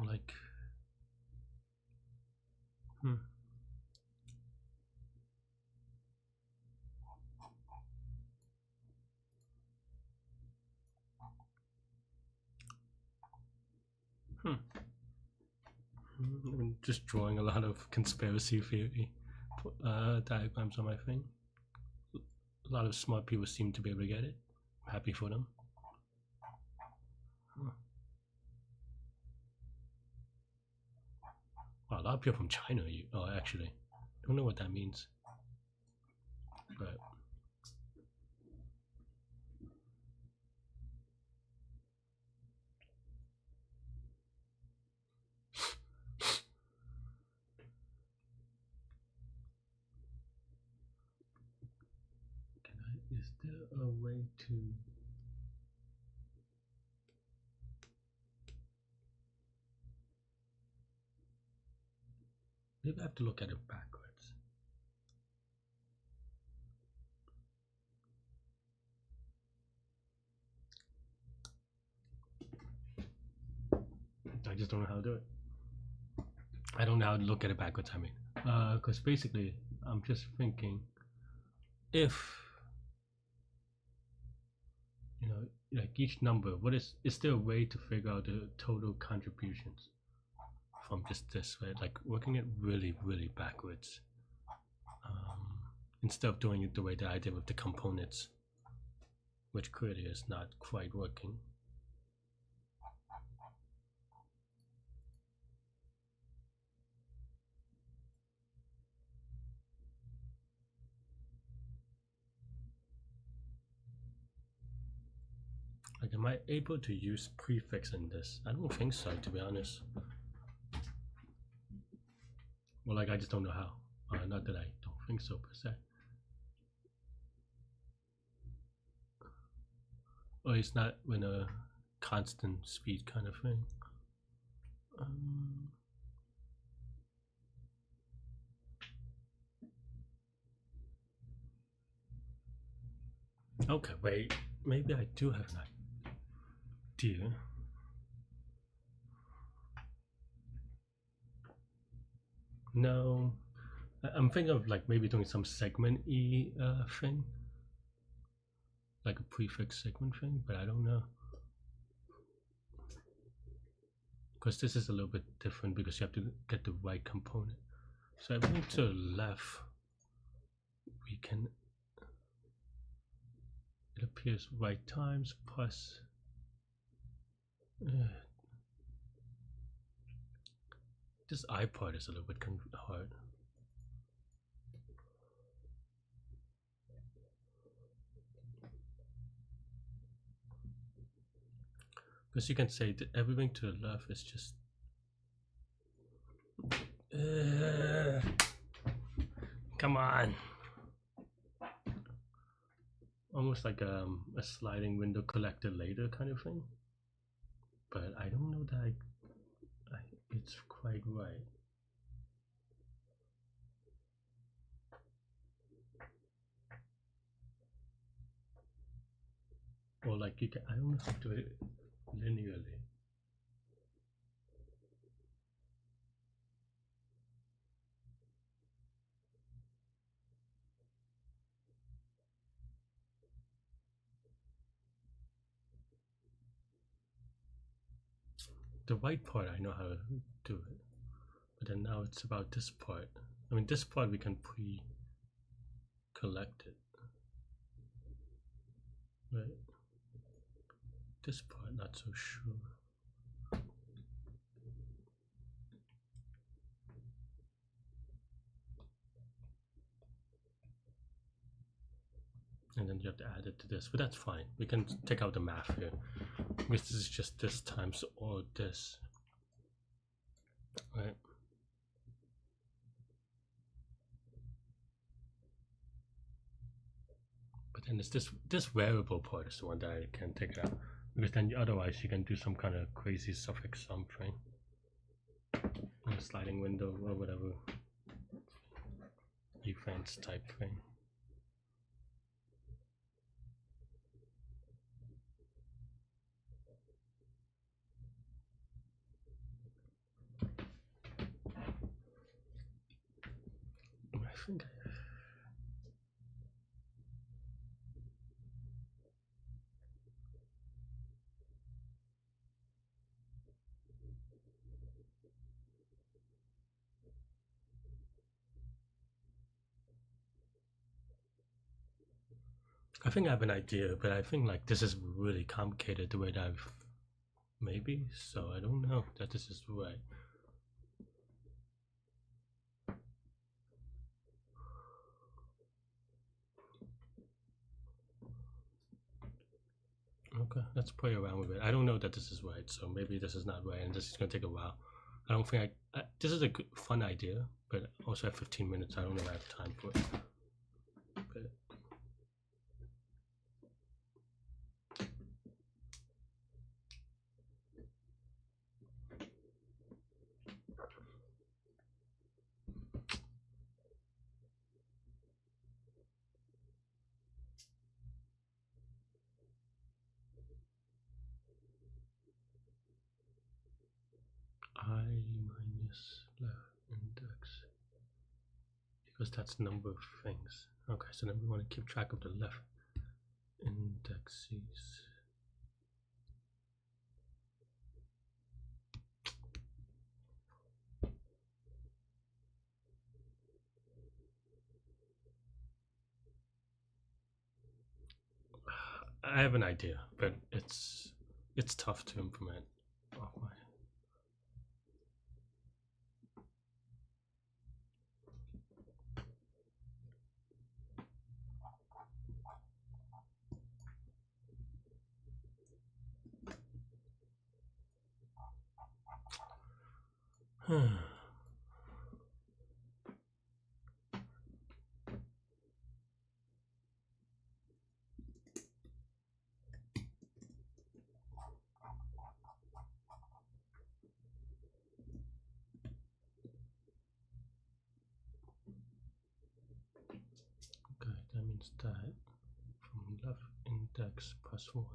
Like, hmm. Hmm. I'm just drawing a lot of conspiracy theory diagrams on my thing. A lot of smart people seem to be able to get it. I'm happy for them. Huh. Wow, a lot of people from China. Actually, don't know what that means. But is there a way to? Maybe I have to look at it backwards. I just don't know how to do it. I don't know how to look at it backwards. I mean, because basically, I'm just thinking, if like each number, is there a way to figure out the total contributions from just this way, like working it really, really backwards, instead of doing it the way that I did with the components, which clearly is not quite working. Like, am I able to use prefix in this? I don't think so, to be honest. Well, like, I just don't know how. Not that I don't think so, per se. Or it's not in a constant speed kind of thing. Okay, wait. Maybe I do have an idea. No, I'm thinking of like maybe doing some segment thing, like a prefix segment thing, but I don't know. Because this is a little bit different because you have to get the right component. So if we move to the left, we can, it appears right times plus, this I part is a little bit hard. Because you can say that everything to the left is just, come on. Almost like a sliding window collector later kind of thing. But I don't know that it's quite right. Or like you can, I don't know how to do it linearly. The white part I know how to do it, but then now it's about this part. I mean, this part we can pre-collect it, right? This part not so sure. And then you have to add it to this, but that's fine. We can take out the math here because this is just this times all this, right? But then it's this variable part is the one that I can take out because then otherwise you can do some kind of crazy suffix something, a sliding window or whatever events type thing. I think I have an idea, but I think like this is really complicated the way that I've maybe, so I don't know that this is right. Okay, let's play around with it. I don't know that this is right, so maybe this is not right, and this is gonna take a while. I don't think this is a good, fun idea, but also at 15 minutes, I don't know if I have time for it. But I minus left index because that's number of things. Okay, so then we want to keep track of the left indexes. I have an idea, but it's tough to implement. Oh my. Okay, that means that from left index plus 1.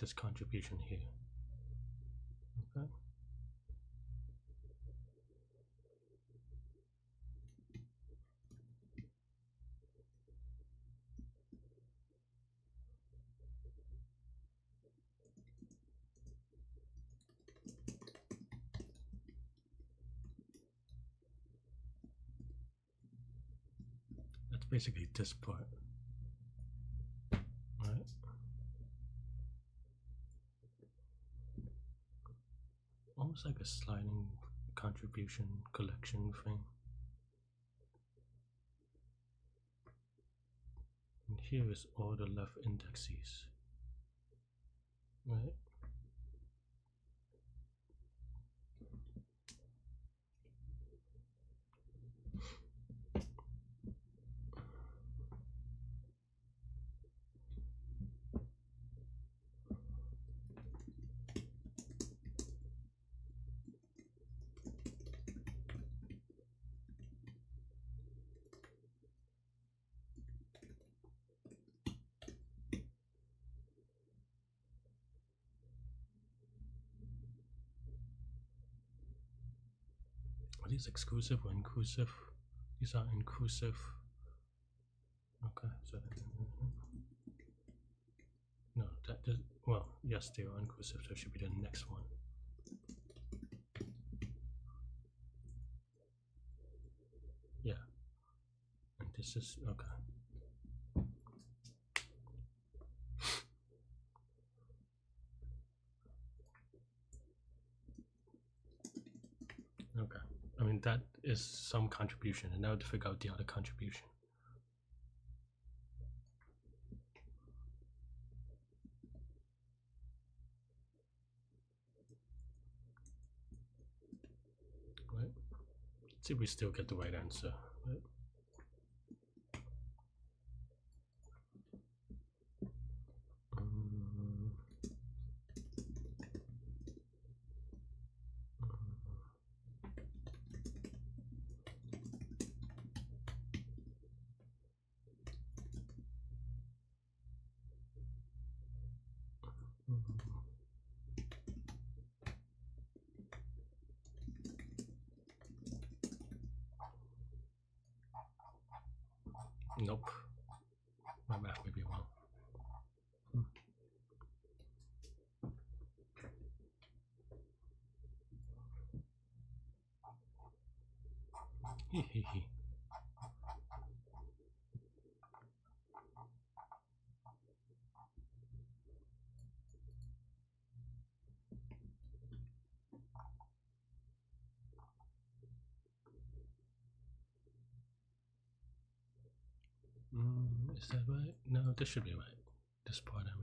this contribution here. Okay. That's basically this part. Right. Almost like a sliding contribution collection thing. And here is all the left indexes. Right. Are these exclusive or inclusive? These are inclusive. Okay, so no, that does, well, yes, they are inclusive, so it should be the next one. Yeah, and this is okay. Okay, I mean that is some contribution, and now to figure out the other contribution. Right. Let's see if we still get the right answer. Right. Nope. My math may be wrong. Hehehe. Is that right? No, this should be right. This part, I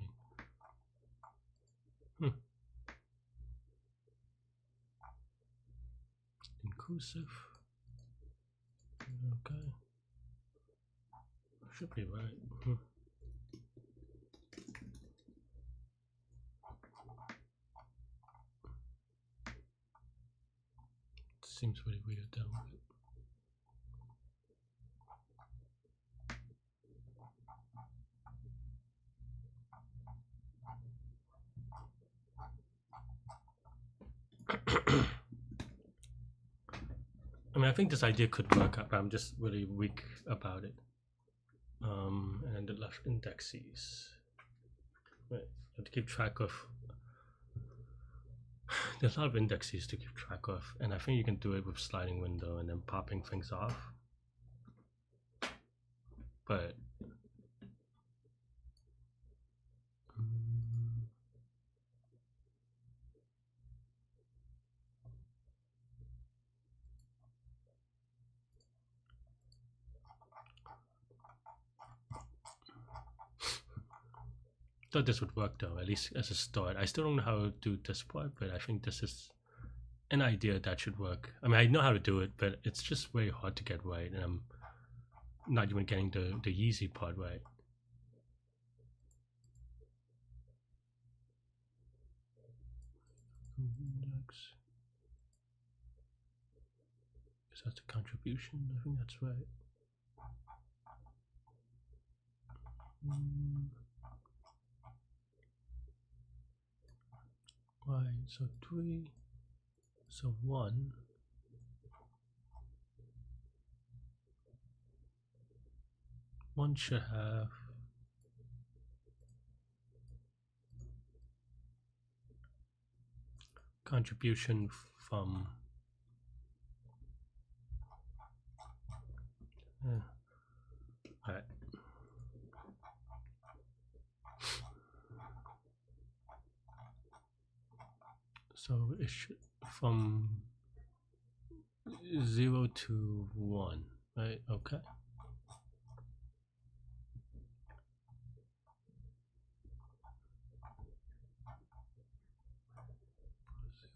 mean. Inclusive. Okay. Should be right. Seems pretty weird though. I mean, I think this idea could work out, but I'm just really weak about it. And the left indexes. Right, you have to keep track of. There's a lot of indexes to keep track of, and I think you can do it with sliding window and then popping things off. But thought this would work though, at least as a start. I still don't know how to do this part, but I think this is an idea that should work. I mean, I know how to do it, but it's just very hard to get right, and I'm not even getting the easy part right. Index. Is that the contribution? I think that's right. Right, so 3, so 1. One should have contribution from all right. So it should from 0 to 1, right? Okay.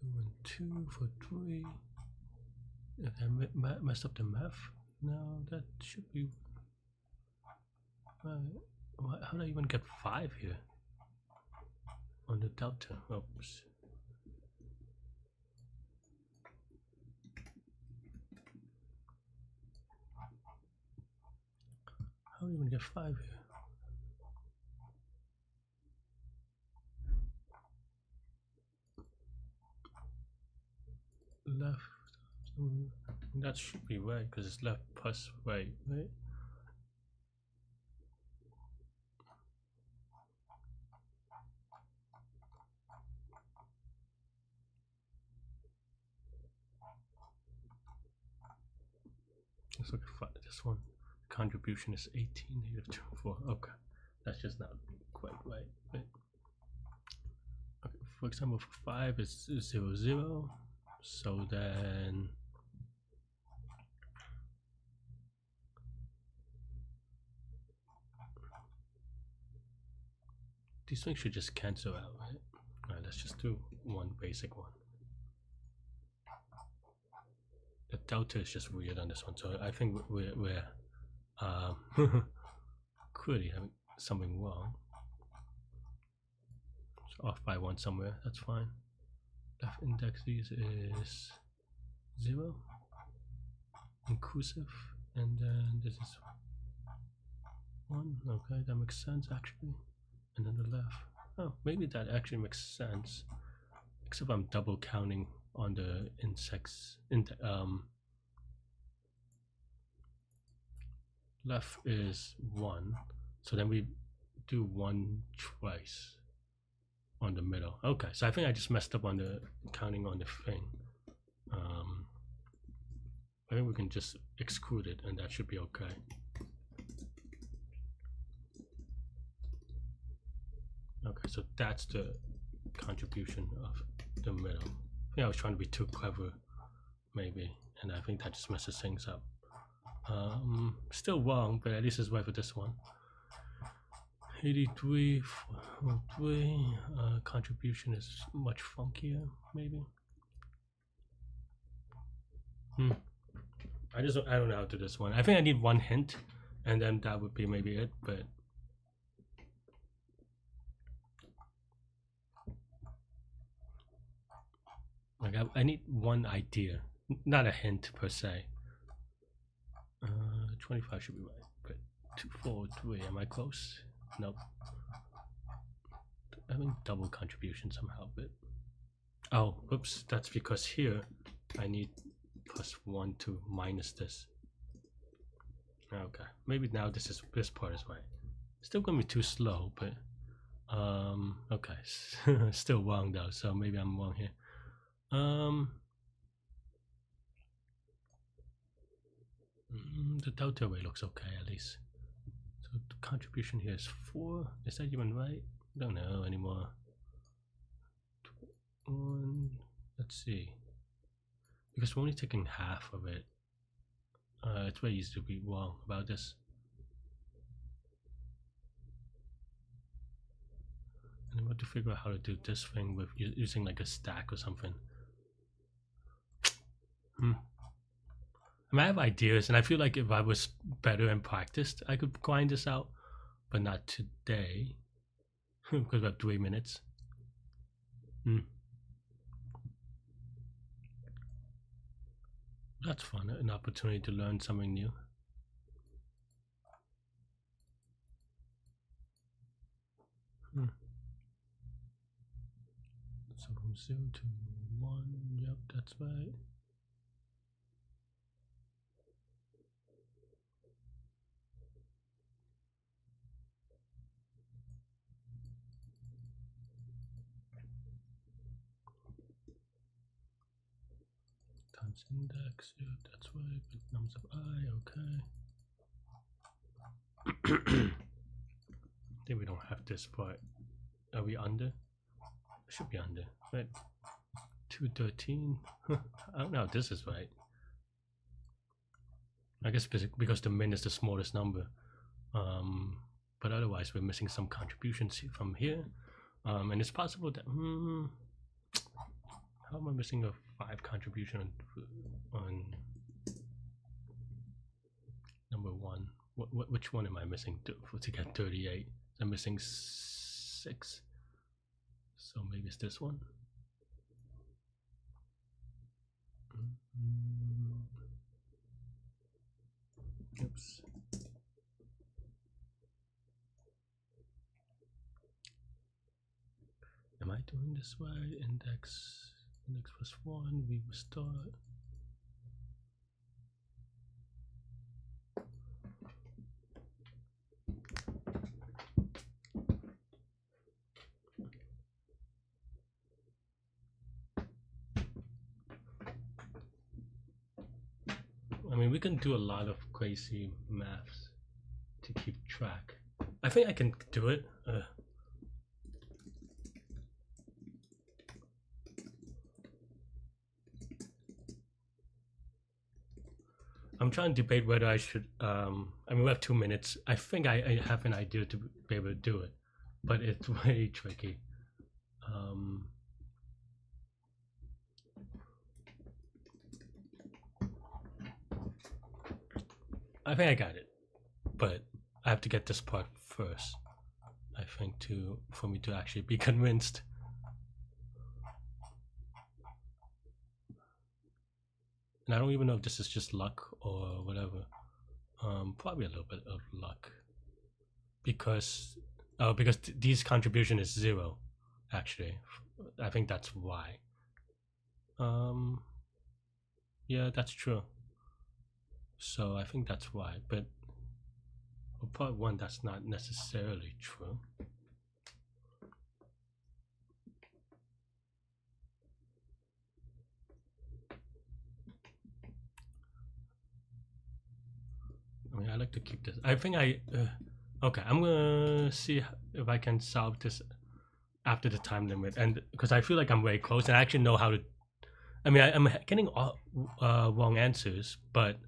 0 and 2 for 3. If I messed up the math, no, that should be right. How do I even get 5 here on the delta? Oops. How do I even get 5 here? Left, that should be right because it's left plus right, right? Let's look at this one. Contribution is 18, -2, 4. Okay, that's just not quite right. Okay, for example, for 5 it's 0, 0. So then these things should just cancel out, right? All right, let's just do one basic one. The delta is just weird on this one, so I think we're clearly having something wrong. It's off by 1 somewhere. That's fine. Left index is 0, inclusive, and then this is 1. Okay, that makes sense actually. And then the left. Oh, maybe that actually makes sense. Except I'm double counting on the insects. Left is 1, so then we do 1 twice on the middle. Okay, so I think I just messed up on the counting on the thing. I think we can just exclude it and that should be okay. Okay, so that's the contribution of the middle. I think I was trying to be too clever maybe, and I think that just messes things up. Still wrong, but at least it's right for this one. 83 for 3. Contribution is much funkier, maybe. I don't know how to do this one. I think I need 1 hint, and then that would be maybe it. But like I need 1 idea, not a hint per se. 25 should be right, but 2, 4, 3. Am I close? Nope. I mean double contribution somehow, but oh, whoops. That's because here I need +1 to minus this. Okay, maybe now this part is right. Still gonna be too slow, but okay. Still wrong though, so maybe I'm wrong here. The delta way looks okay at least. So the contribution here is 4. Is that even right? Don't know anymore. 1. Let's see. Because we're only taking half of it. It's very easy to be wrong about this. And I'm about to figure out how to do this thing with using like a stack or something. I have ideas, and I feel like if I was better and practiced, I could grind this out, but not today because we have 3 minutes. That's fun, an opportunity to learn something new. So 0 to 1. Yep, that's right. Times index. Yep, that's right. With nums of I. Okay. I think we don't have this part. Are we under? Should be under, right? 213. I don't know if this is right. I guess because the min is the smallest number. But otherwise we're missing some contributions from here. And it's possible that how am I missing a 5 contribution on number 1? Which one am I missing to get 38? I'm missing 6. So maybe it's this one. Oops. Am I doing this right? Index plus 1, we will start. I mean, we can do a lot of crazy maths to keep track. I think I can do it. I'm trying to debate whether I should. I mean, we have 2 minutes. I think I have an idea to be able to do it, but it's way tricky. I think I got it, but I have to get this part first. I think for me to actually be convinced. And I don't even know if this is just luck or whatever. Probably a little bit of luck, because these contribution is 0. Actually, I think that's why. Yeah, that's true. So I think that's why, but for part 1, that's not necessarily true. I mean, I like to keep this. I think okay, I'm gonna see if I can solve this after the time limit, and because I feel like I'm very close and I actually know how to. I mean, I'm getting all wrong answers, but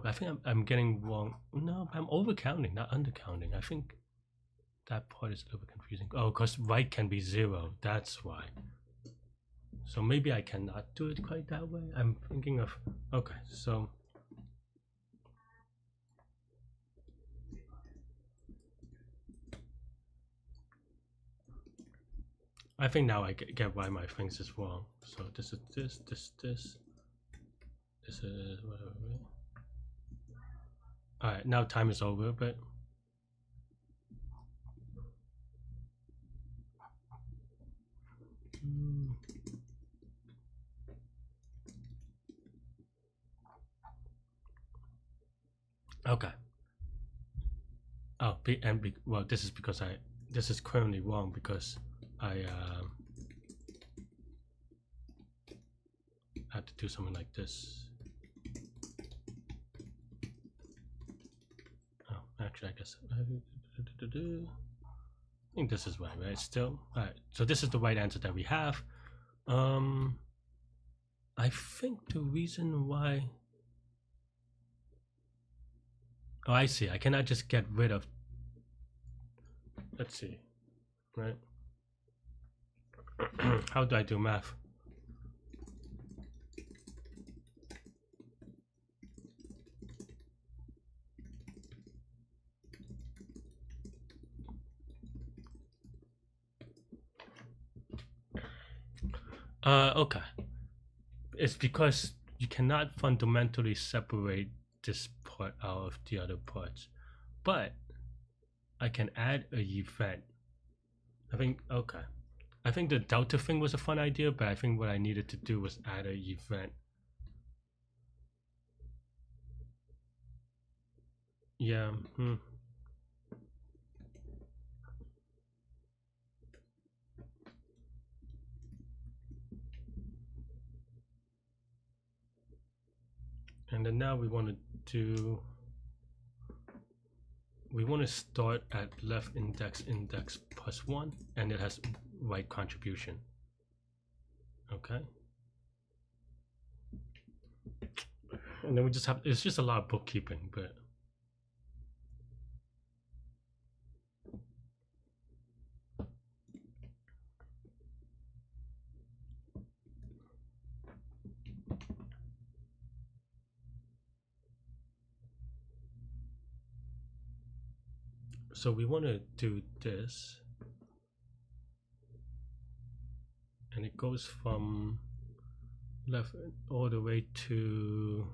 I think I'm getting wrong. No, I'm overcounting, not undercounting. I think that part is a little bit confusing. Oh, because right can be 0. That's why. So maybe I cannot do it quite that way. I'm thinking of, okay, so I think now I get why my things is wrong. So this is this is whatever. All right, now time is over, but okay. Oh, well, this is because this is currently wrong because I had to do something like this. Oh, actually, I guess I think this is right? Still, all right. So this is the right answer that we have. I think the reason why. Oh, I see. I cannot just get rid of. Let's see, right? How do I do math? Okay. It's because you cannot fundamentally separate this part out of the other parts. But I can add a event. I think, okay. I think the delta thing was a fun idea, but I think what I needed to do was add an event. Yeah. And then now we want to start at left index +1, and it has right contribution. Okay. And then we just have, it's just a lot of bookkeeping, but so we want to do this, and it goes from left all the way to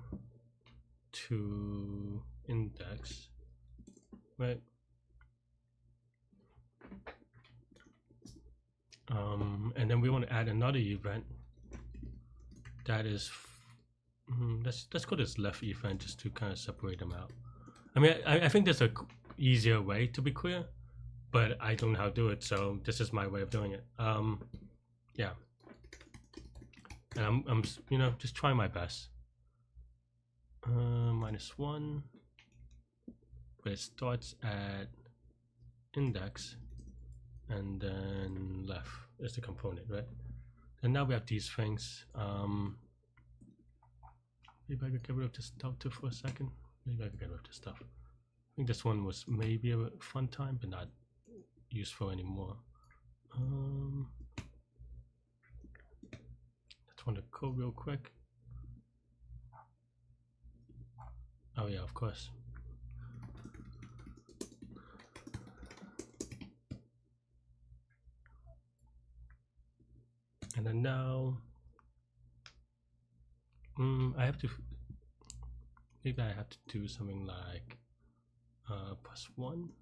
index, right? And then we want to add another event that is let's call this left event just to kind of separate them out. I mean, I think there's a easier way, to be clear, but I don't know how to do it, so this is my way of doing it. Yeah, and I'm you know, just trying my best. -1, but it starts at index, and then left is the component, right? And now we have these things. Maybe I could get rid of this delta for a second. Maybe I could get rid of this stuff. I think this one was maybe a fun time, but not useful anymore. Let's run the code real quick. Oh yeah, of course. And then now, I have to, maybe I have to do something like +1.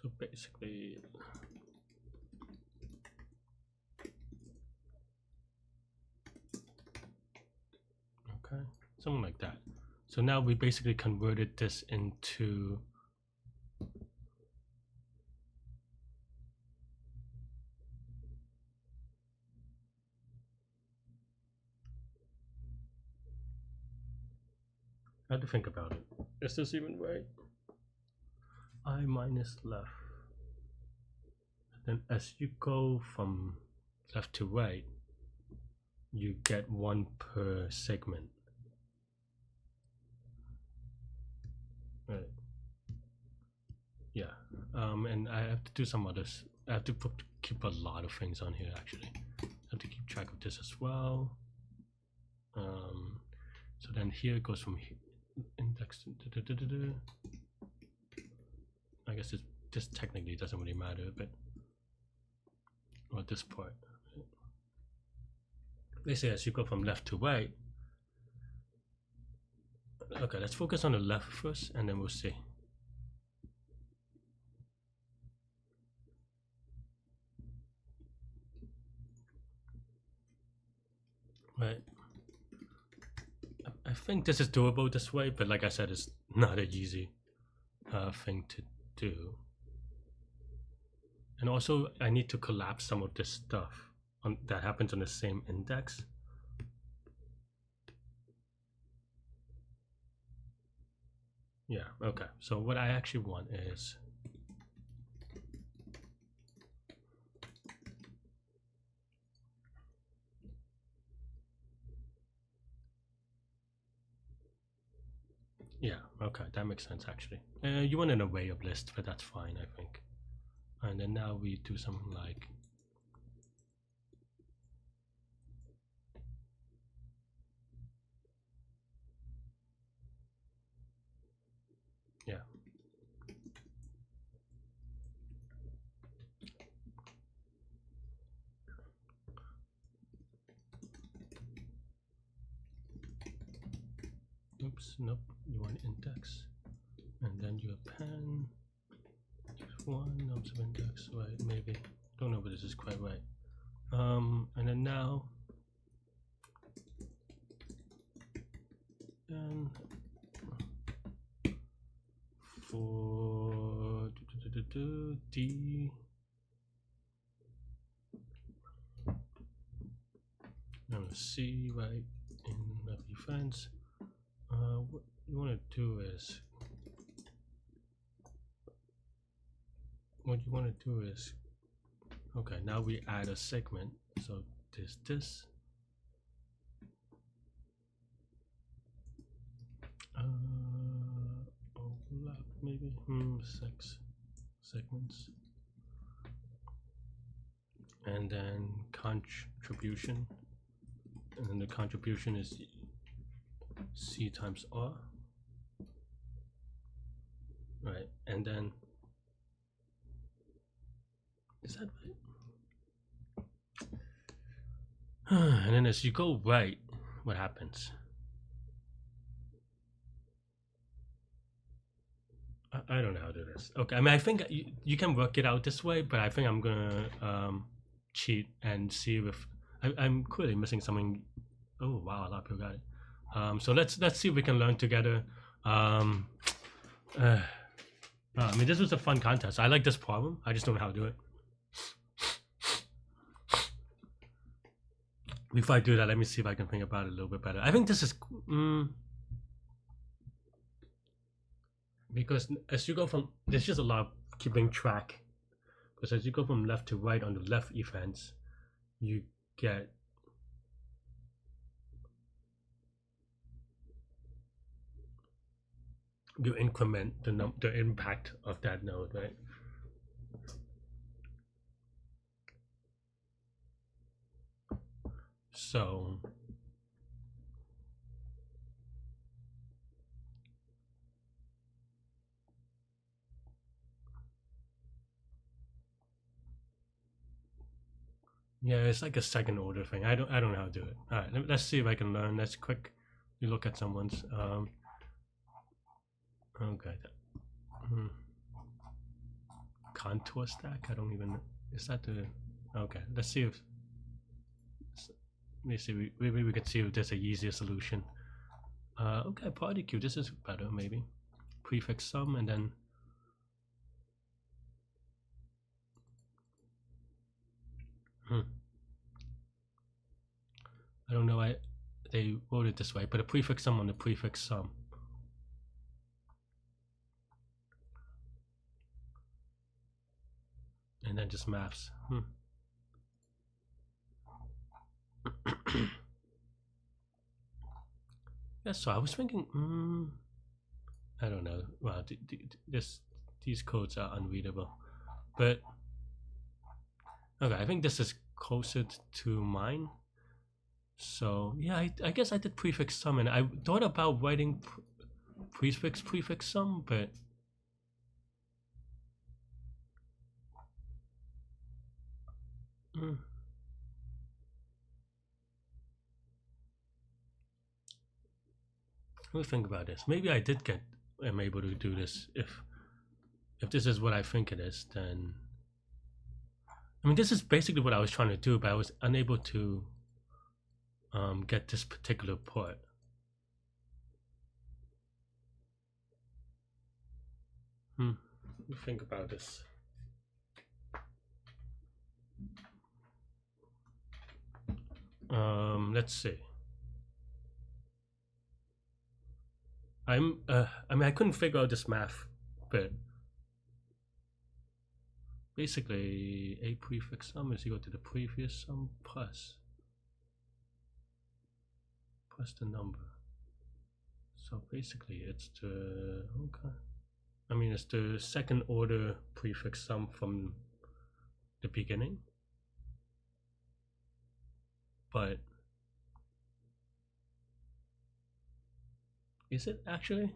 So basically, okay, something like that. So now we basically converted this into I have to think about it. Is this even right? I minus left. Then as you go from left to right, you get 1 per segment. Right. Yeah. And I have to do some others. I have to keep a lot of things on here actually. I have to keep track of this as well. So then here it goes from index. I guess this technically doesn't really matter, but or this part. They say as you go from left to right. Okay, let's focus on the left first, and then we'll see. Right. I think this is doable this way, but like I said, it's not an easy thing to do. And also, I need to collapse some of this stuff that happens on the same index. Yeah, okay. So what I actually want is yeah, okay, that makes sense actually. You want an array of lists, but that's fine, I think. And then now we do something like yeah. Oops, nope. you want index, and then you append 1 nums of index, right? Maybe, don't know if this is quite right. And then now, and for D, C, right, in the defense. What you want to do is, okay, now we add a segment. So this overlap maybe, 6 segments, and then contribution, and then the contribution is C times R, right? And then, is that right? And then as you go right, what happens? I don't know how to do this. Okay, I mean, I think you can work it out this way, but I think I'm gonna cheat and see if I'm clearly missing something. Oh wow, a lot of people got it. So let's see if we can learn together. I mean, this was a fun contest. I like this problem. I just don't know how to do it. Before I do that, let me see if I can think about it a little bit better. I think this is because as you go from, there's just a lot of keeping track, because as you go from left to right on the left events, you get you increment the impact of that node, right? So yeah, it's like a second order thing. I don't know how to do it. All right, let's see if I can learn. Let's quick. You look at someone's. Okay. Contour stack. I don't even. Is that the? Okay. Let's see if. Let me see. Maybe we can see if there's a easier solution. Okay, party queue. This is better. Maybe prefix sum and then. I don't know why they wrote it this way, but a prefix sum on the prefix sum. And then just maths. Yeah, so I was thinking, I don't know. Well, these codes are unreadable, but okay, I think this is closer to mine. So yeah, I guess I did prefix sum, and I thought about writing prefix sum, but let me think about this. Maybe I did am able to do this. If this is what I think it is, then I mean, this is basically what I was trying to do, but I was unable to get this particular part. Let me think about this. Let's see. I mean, I couldn't figure out this math, but basically a prefix sum is equal to the previous sum plus the number. So basically it's the, okay, I mean it's the second order prefix sum from the beginning, but is it actually?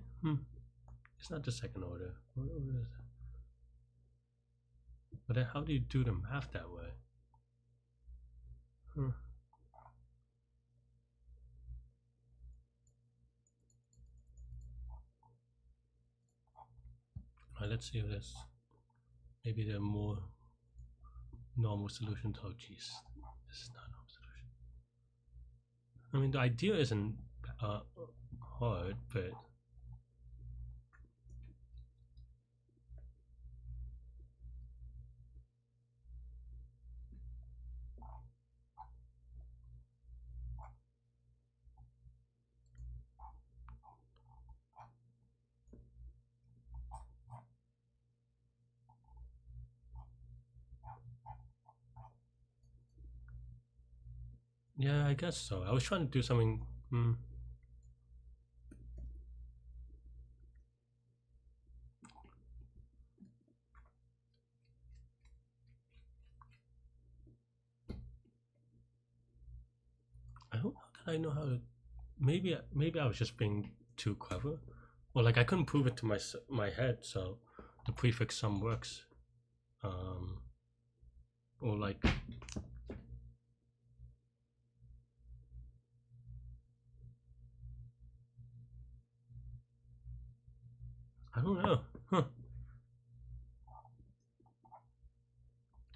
It's not the second order. What is it? But then how do you do the math that way? Hmm. let's see if there's maybe there are more normal solutions. Oh geez, this is not a normal solution. I mean, the idea isn't hard, but yeah, I guess so. I was trying to do something. I don't know that I know how to. Maybe I was just being too clever, or like I couldn't prove it to my head. So the prefix sum works, or like. I don't know. Huh.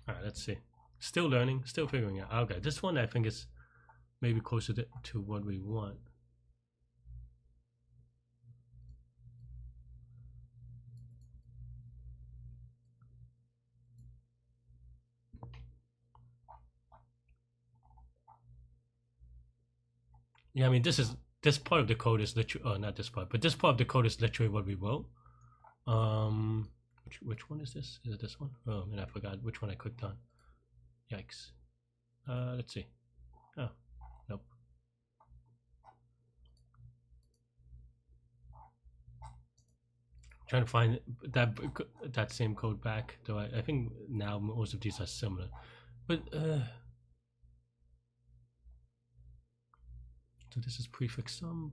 Alright, let's see. Still learning, still figuring out. Okay, this one I think is maybe closer to what we want. Yeah, I mean this part of the code is literally, oh, not this part, but this part of the code is literally what we wrote. Which one is this? Is it this one? Oh man, I forgot which one I clicked on. Yikes. Let's see. Oh, nope. Trying to find that same code back, though I think now most of these are similar. But so this is prefix sum.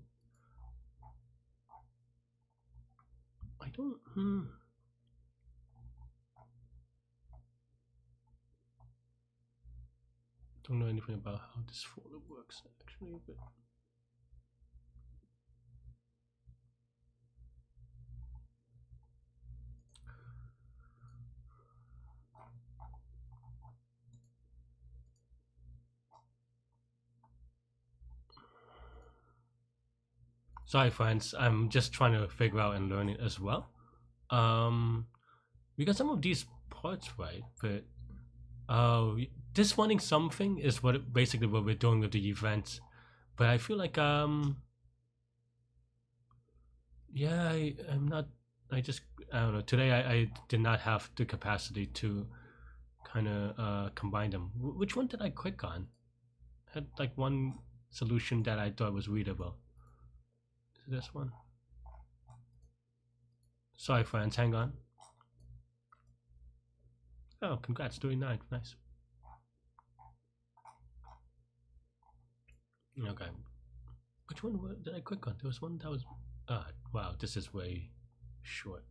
I don't know anything about how this folder works actually, but sorry friends, I'm just trying to figure out and learn it as well. We got some of these parts right, but this wanting something is basically what we're doing with the events. But I feel like yeah, I'm not. I don't know. Today I did not have the capacity to kind of combine them. Which one did I click on? I had like one solution that I thought was readable. Is it this one? Sorry friends, hang on. Oh, congrats, doing 9. Nice. Okay. Which one did I click on? There was one that was. Wow, this is way short.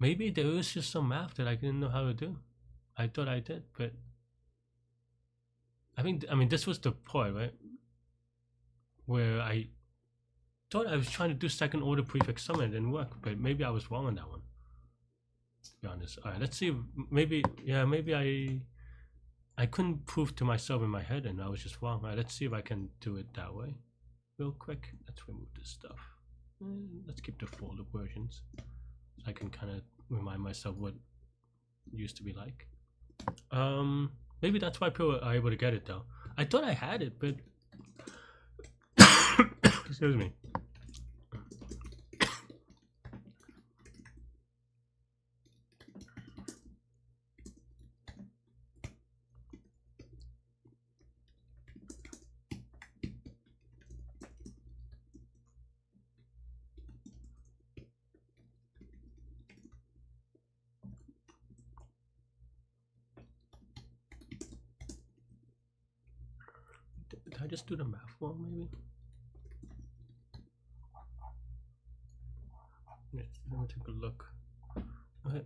Maybe there was just some math that I didn't know how to do. I thought I did, but I mean, this was the part, right? Where I thought I was trying to do second order prefix sum and it didn't work, but maybe I was wrong on that one. To be honest. Alright, let's see. Maybe I couldn't prove to myself in my head and I was just wrong. Alright, let's see if I can do it that way. Real quick. Let's remove this stuff. Let's keep the folder versions. So I can kind of remind myself what it used to be like. Maybe that's why people are able to get it though. I thought I had it, but excuse me. Did I just do the math wrong, maybe? Let me take a look. Okay.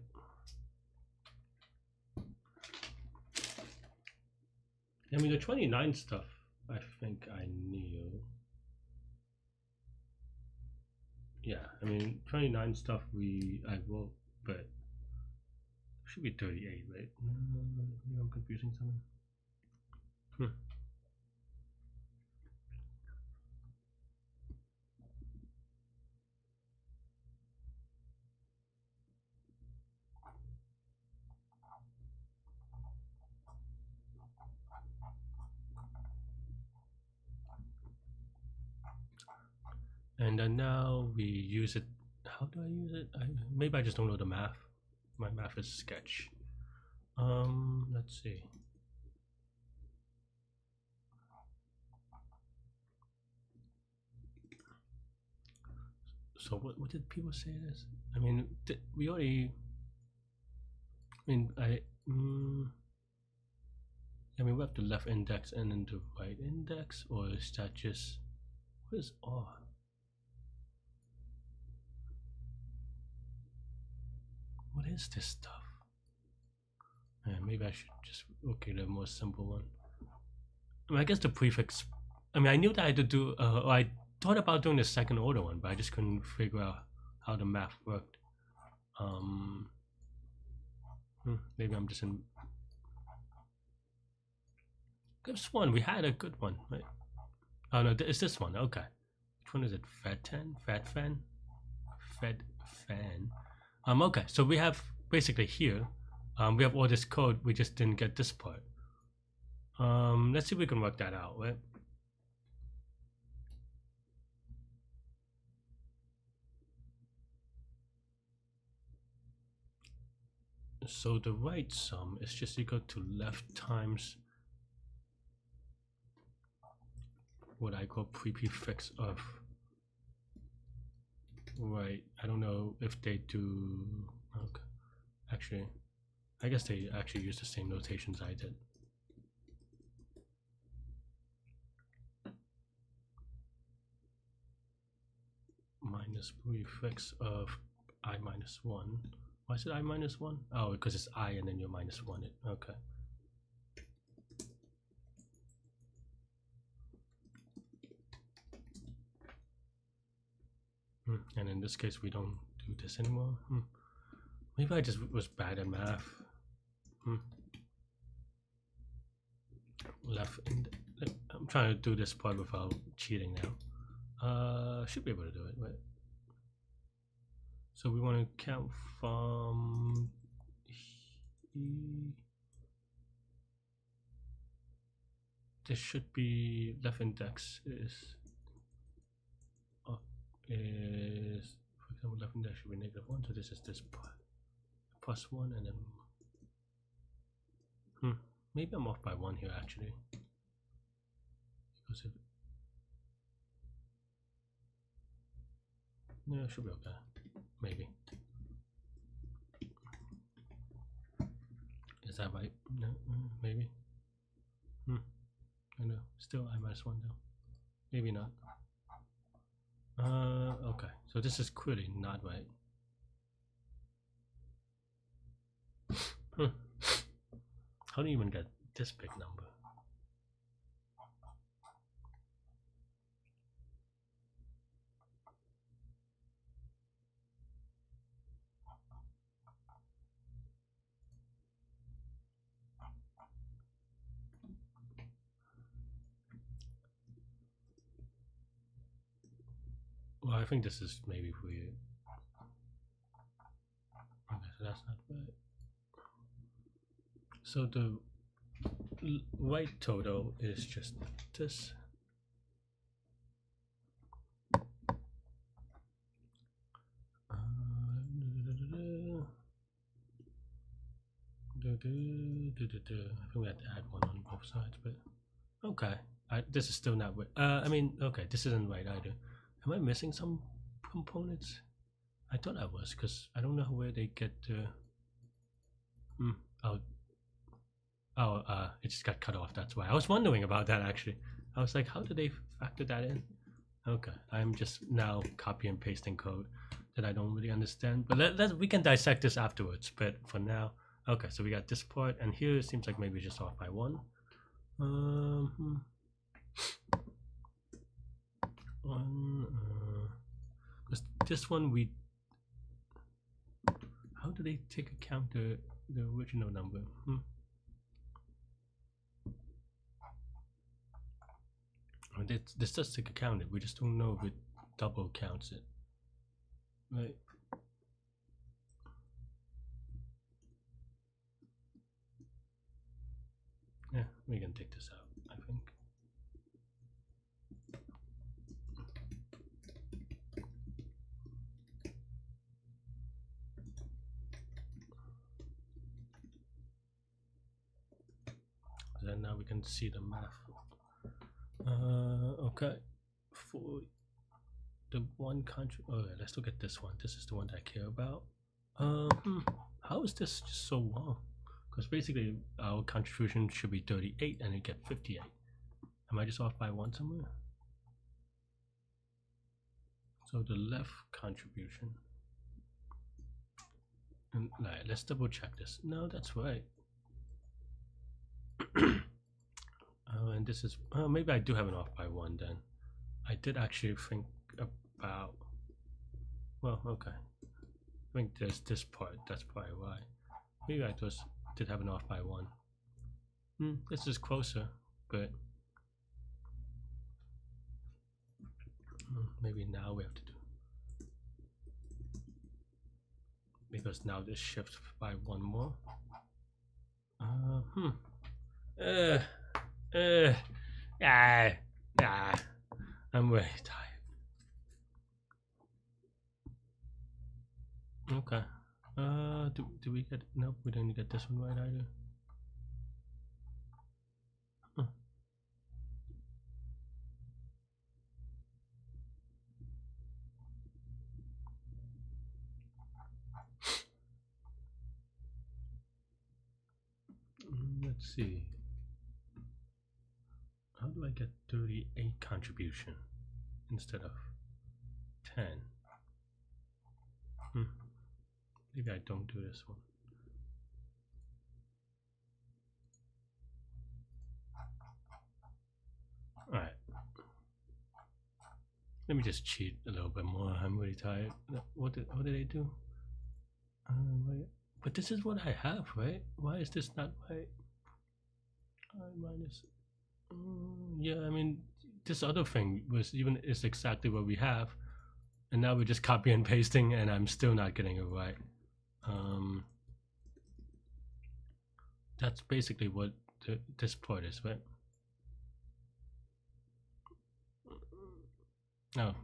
I mean, the 29 stuff, I think I knew. yeah, I mean 29 stuff I will, but it should be 38, right? Maybe I'm confusing something. And then now we use it. How do I use it? Maybe I just don't know the math. My math is sketch. Let's see. So what did people say this? I mean, we already. I mean, I mean, we have the left index and then the right index, or is that just what is R? What is this stuff? Maybe I should just the more simple one. I mean, I guess the prefix. I mean, I knew that I had to do. I thought about doing the second order one, but I just couldn't figure out how the math worked. Maybe I'm just in. This one we had a good one, right? Oh no, it's this one. Okay, which one is it? Fat fan. Okay, so we have basically here. We have all this code. We just didn't get this part. Let's see if we can work that out, right? So the right sum is just equal to left times what I call prefix of right. I don't know if they do. Okay, actually, I guess they actually use the same notations I did. Minus prefix of I minus 1. Why is it I minus 1? Oh, because it's I and then you're minus 1. Okay. And in this case, we don't do this anymore. Maybe I just was bad at math. Left and I'm trying to do this part without cheating now. Should be able to do it, right? So we want to count from this should be left index is for example left index should be -1, so this is this part +1 and then maybe I'm off by 1 here actually, because yeah, it should be okay. Maybe. Is that right? No, maybe. I know. Still I minus 1 though. Maybe not. Okay. So this is clearly not right. How do you even get this big number? Well, I think this is maybe weird. Okay, so that's not right. So the right total is just this. I think we have to add 1 on both sides, but okay. This is still not right. I mean, okay, this isn't right either. Am I missing some components? I thought I was, because I don't know where they get the. It just got cut off. That's why I was wondering about that actually. I was like, how do they factor that in? Okay, I'm just now copy and pasting code that I don't really understand. But we can dissect this afterwards. But for now, okay. So we got this part, and here it seems like maybe just off by 1. this one we. How do they take account the original number? I mean, this does take account it. We just don't know if it double counts it, right? Yeah, we can take this out, I think. Then now we can see the math. Okay, for the one country. Oh, yeah, let's look at this one. This is the one that I care about. How is this just so long? Because basically our contribution should be 38 and it get 58. Am I just off by one somewhere? So the left contribution. And let's double check this. No, that's right. And this is maybe I do have an off by one then. I did actually think about. Well, okay. I think there's this part. That's probably why. Maybe I just did have an off by one. This is closer, but maybe now we have to do, because now this shifts by one more. I'm very tired. Okay. Do we get? Nope, we didn't get this one right either. Let's see. How do I get 38 contribution instead of 10? Maybe I don't do this one. Alright. Let me just cheat a little bit more. I'm really tired. What did I do? But this is what I have, right? Why is this not right? I minus. Yeah, I mean, this other thing is exactly what we have, and now we're just copy and pasting, and I'm still not getting it right. That's basically what this part is, right? No,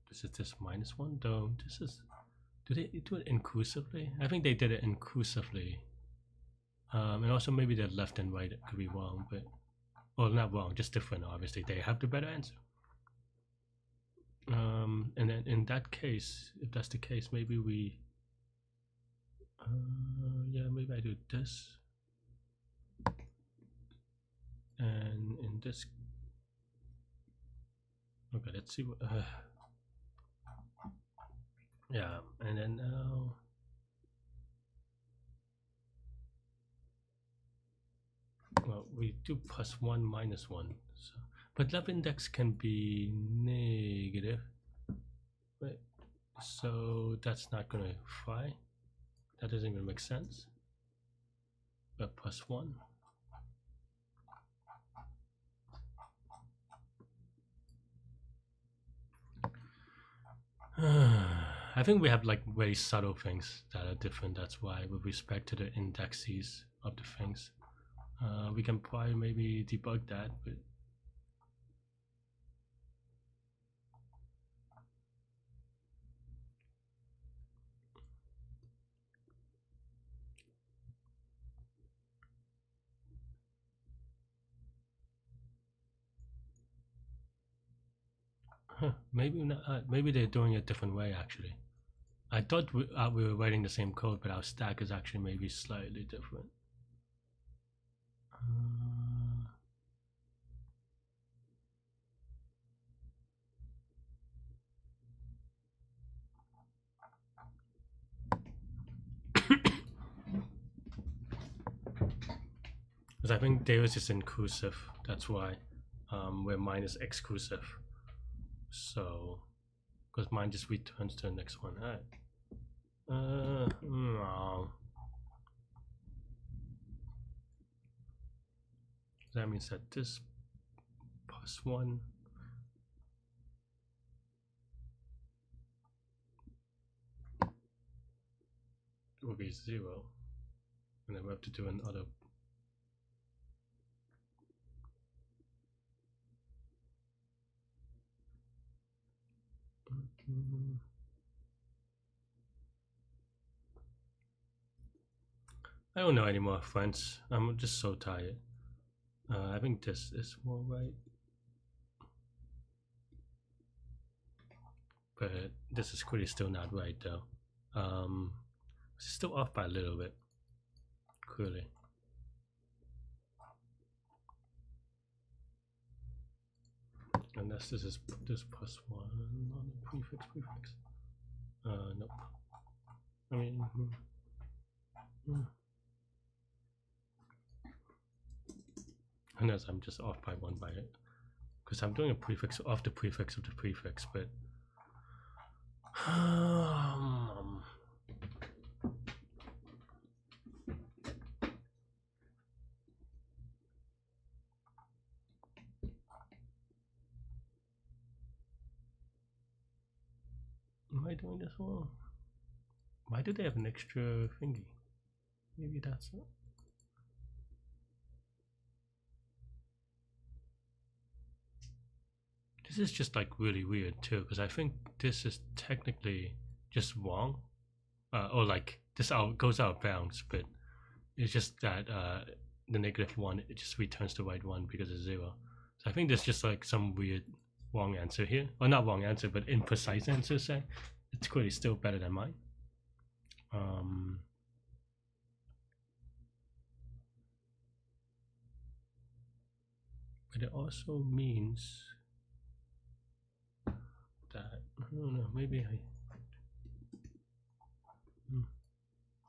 this is this minus one, though. This is. Do they do it inclusively? I think they did it inclusively. And also maybe the left and right could be wrong, but well, not wrong, just different. Obviously, they have the better answer. And then in that case, if that's the case, maybe we. Yeah, maybe I do this. And in this. Okay, let's see what. Yeah, and then now. Well, we do +1 -1, so, but left index can be negative, right? So that's not gonna fly. That doesn't even make sense. But +1. I think we have like very subtle things that are different. That's why, with respect to the indexes of the things, we can probably maybe debug that, but maybe not. Maybe they're doing it a different way. Actually, I thought we were writing the same code, but our stack is actually maybe slightly different. Because I think theirs is inclusive. That's why we're minus exclusive. So because mine just returns to the next one. Alright. No. That means that this +1 will be 0, and then we have to do another. I don't know anymore, friends. I'm just so tired. I think this is more right, but this is clearly still not right though. It's still off by a little bit, clearly. Unless this is this +1 on the prefix. Nope. I mean, unless I'm just off by 1 by it, because I'm doing a prefix off the prefix of the prefix, but am I doing this wrong? Why do they have an extra thingy? Maybe that's it. This is just like really weird too, because I think this is technically just wrong, or like this goes out of bounds, but it's just that the -1, it just returns the right one because it's 0. So I think there's just like some weird wrong answer here, or not wrong answer, but imprecise answer. Say it's clearly still better than mine. But it also means that I don't know. Maybe I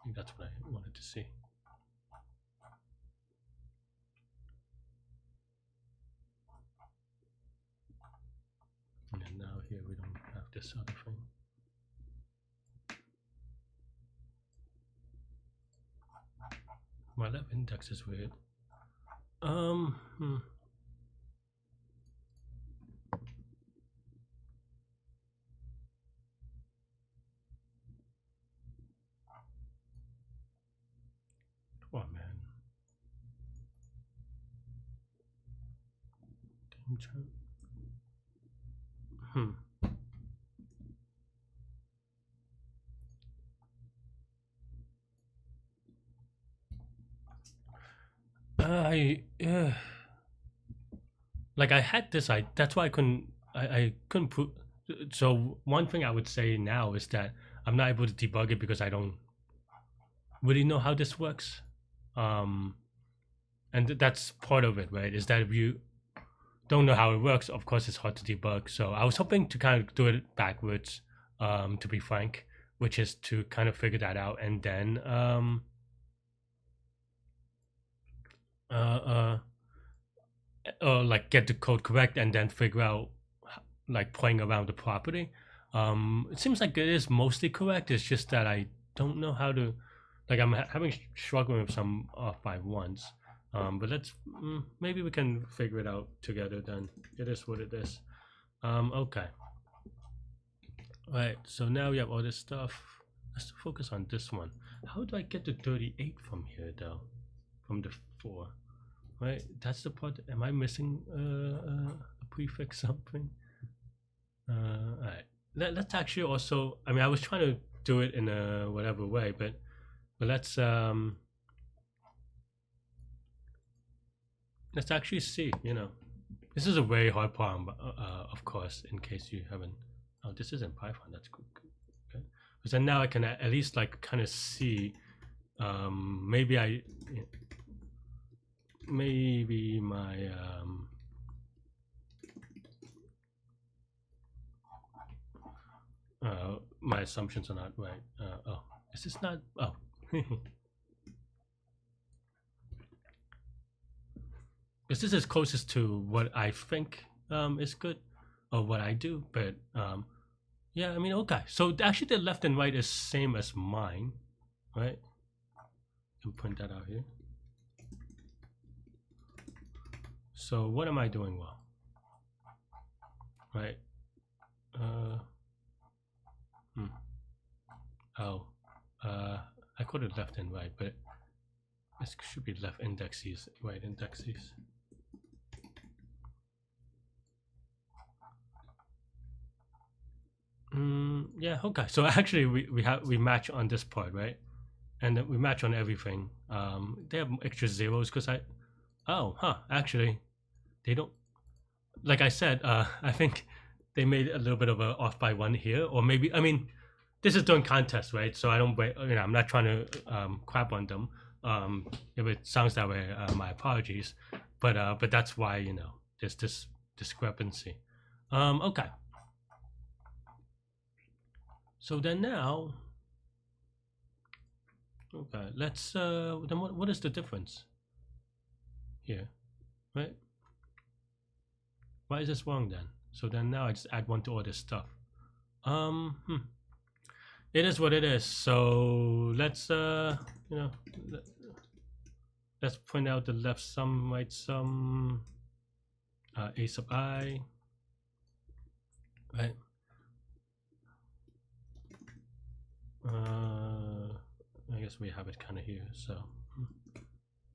think that's what I wanted to see. And then now here we don't have this other thing. My left index is weird. Oh man. Danger. Like I had this, that's why I couldn't put. So one thing I would say now is that I'm not able to debug it because I don't really know how this works, and that's part of it, right? Is that if you don't know how it works, of course it's hard to debug. So I was hoping to kind of do it backwards, to be frank, which is to kind of figure that out and then like get the code correct and then figure out like playing around the property. It seems like it is mostly correct. It's just that I don't know how to, like I'm having struggling with some off by ones. But let's maybe we can figure it out together then. It is what it is. Okay. All right, so now we have all this stuff. Let's focus on this one. How do I get to 38 from here though? From the 4. Right, that's the part. Am I missing a prefix something? All right. Let's actually also. I mean, I was trying to do it in a whatever way, but let's actually see. You know, this is a very hard problem, of course. In case you haven't. Oh, this isn't Python. That's good. Okay. Because then now I can at least like kind of see. Maybe maybe my my assumptions are not right. Oh, is this not? Oh. Because this is closest to what I think is good, or what I do, but Yeah, I mean, okay. So actually the left and right is same as mine, right? Can point that out here. So what am I doing well? Right? Uh, hmm. Oh, I called it left and right, but this should be left indexes, right indexes. Yeah, okay. So actually we match on this part, right? And then we match on everything. They have extra zeros because actually they don't. Like I said, I think they made a little bit of a off by one here, or maybe I mean, this is doing contest, right? So I don't, I'm not trying to crap on them. If it sounds that way, my apologies, but that's why there's this discrepancy. Okay. So then now, okay, let's then what is the difference here, right? Why is this wrong then? So then now I just add one to all this stuff. It is what it is. So let's you know let's point out the left sum, right sum, a sub I, right? I guess we have it kind of here. So,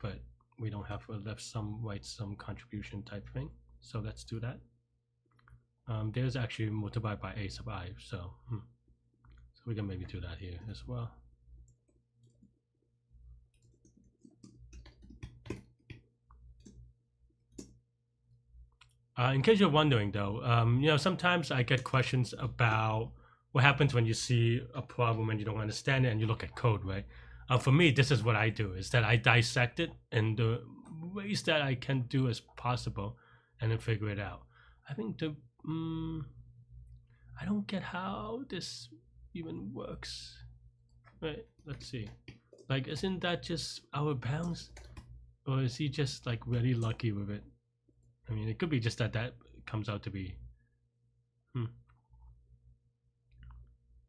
but we don't have a left sum, right sum contribution type thing. So let's do that. There's actually multiplied by a sub I, so we can maybe do that here as well. In case you're wondering, though, sometimes I get questions about what happens when you see a problem and you don't understand it and you look at code, right? For me, this is what I do: is that I dissect it in the ways that I can do as possible, and then figure it out. I think I don't get how this even works. Right? Let's see. Like, isn't that just our bounds, or is he just like really lucky with it? I mean, it could be just that comes out to be.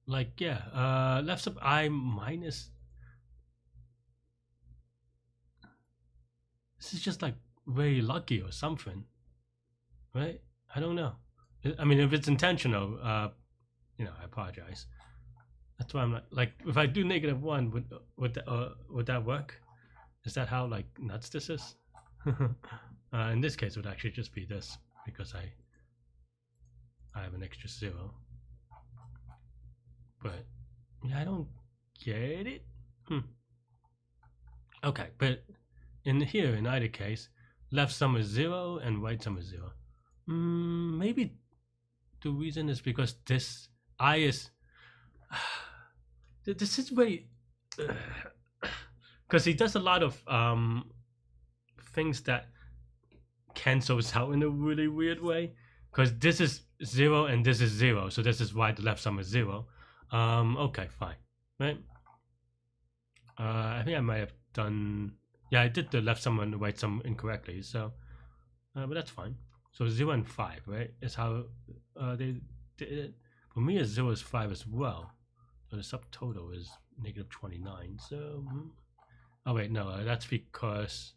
Like, yeah, left sub I minus. This is just like very lucky or something, right? I don't know. I mean, if it's intentional, I apologize. That's why I'm like, if I do -1, would that work? Is that how like nuts this is? In this case, it would actually just be this because I have an extra 0. But yeah, I don't get it. Okay, but in here, in either case, left sum is 0 and right sum is 0. Maybe the reason is because this I is this is way because he does a lot of things that cancels out in a really weird way. Because this is 0 and this is 0, so this is why the left sum is 0. Okay, fine, right? I think I might have done. Yeah, I did the left sum and the right sum incorrectly, so but that's fine. So 0 and 5, right? Is how they did it. For me, 0 is 5 as well. So the subtotal is -29. So, oh wait, no, that's because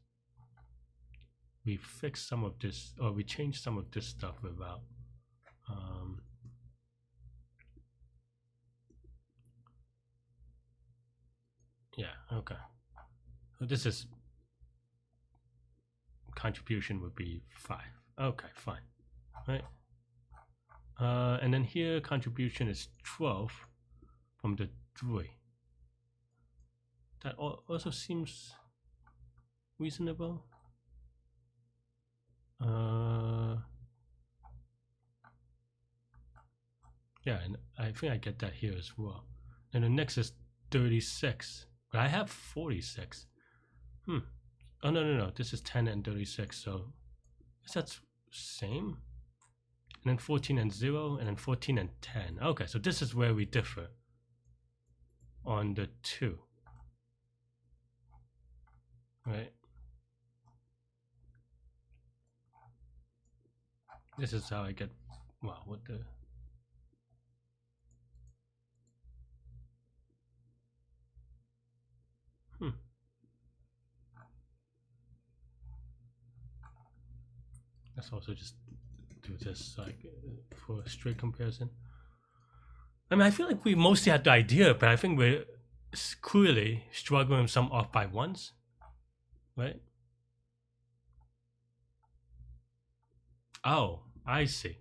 we fixed some of this, or we changed some of this stuff without. Yeah, okay. So this is contribution would be 5. Okay, fine, right? And then here contribution is 12 from the 3. That also seems reasonable. Yeah, and I think I get that here as well. And the next is 36, but I have 46. Oh no, this is 10 and 36, so is that same? And then 14 and 0, and then 14 and 10. Okay, so this is where we differ on the 2. Right? This is how I get, wow, what the... let's also just do this like for a straight comparison. I mean, I feel like we mostly had the idea, but I think we're clearly struggling with some off by ones, right? Oh, I see.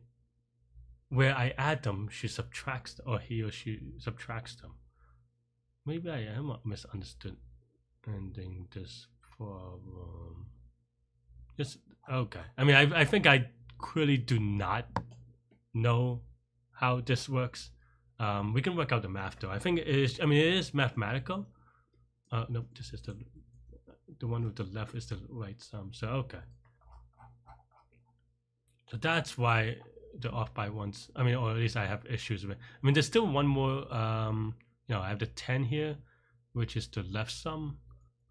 Where I add them, she subtracts, or he or she subtracts them. Maybe I am misunderstood ending this problem. Just okay. I mean, I think I clearly do not know how this works. We can work out the math though. I think it is. I mean, it is mathematical. Nope. This is the one with the left is the right sum. So okay. So that's why the off by ones. I mean, or at least I have issues with. I mean, there's still one more. You know, I have the 10 here, which is the left sum.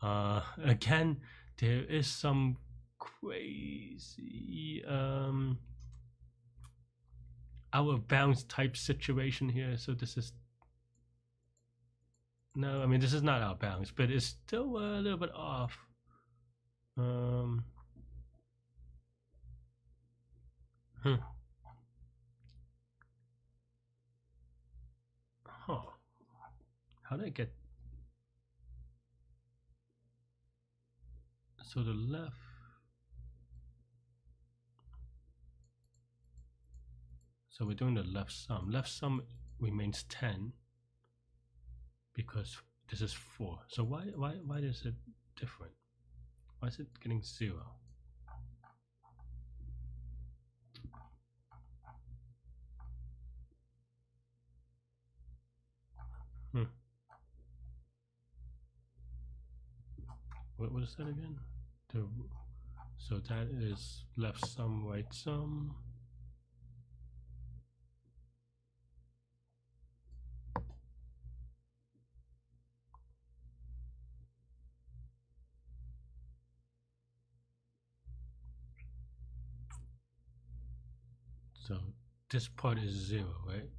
Again, there is some crazy out of bounds type situation here. So this is no. I mean, this is not out of bounds, but it's still a little bit off. Huh. How did I get? So the left. So we're doing the left sum. Left sum remains 10 because this is 4. So why is it different? Why is it getting 0? What is that again? So that is left sum, right sum. So this part is 0, right?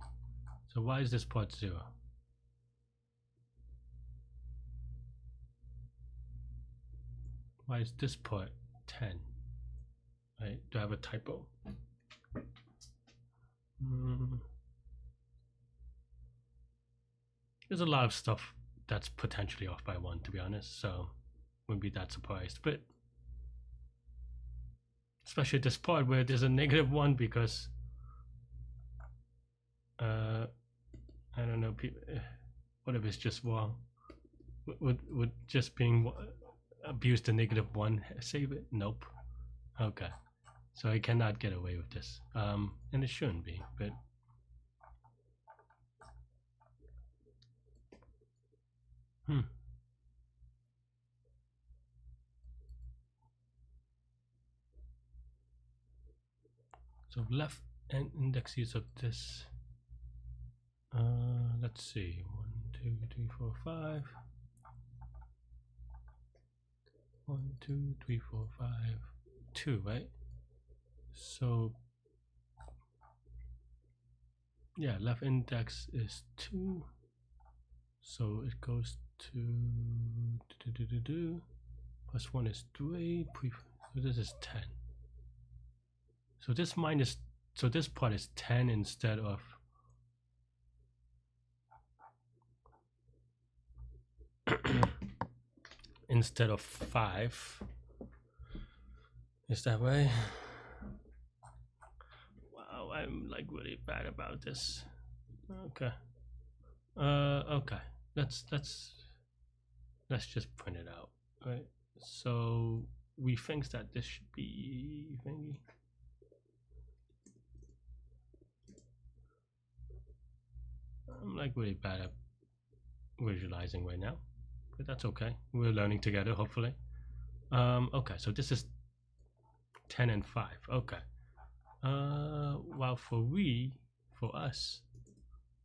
So why is this part 0? Why is this part 10? Right? Do I have a typo? There's a lot of stuff that's potentially off by 1, to be honest, so wouldn't be that surprised. But especially this part where there's a -1 because I don't know, what if it's just wrong? Would just being abuse the -1 save it? Nope. Okay, so I cannot get away with this, and it shouldn't be, but so left and indexes of this. Let's see, 1, 2, 3, 4, 5. 1, 2, 3, 4, 5, 2, right? So yeah, left index is 2, so it goes to plus 1 is 3, so this is 10. So this minus, so this part is 10 instead of instead of 5. Is that right? Wow, I'm like really bad about this. Okay. Okay. Let's just print it out, right? So we think that this should be thingy. I'm like really bad at visualizing right now, but that's okay. We're learning together, hopefully. Okay, so this is 10 and 5. Okay. While for us,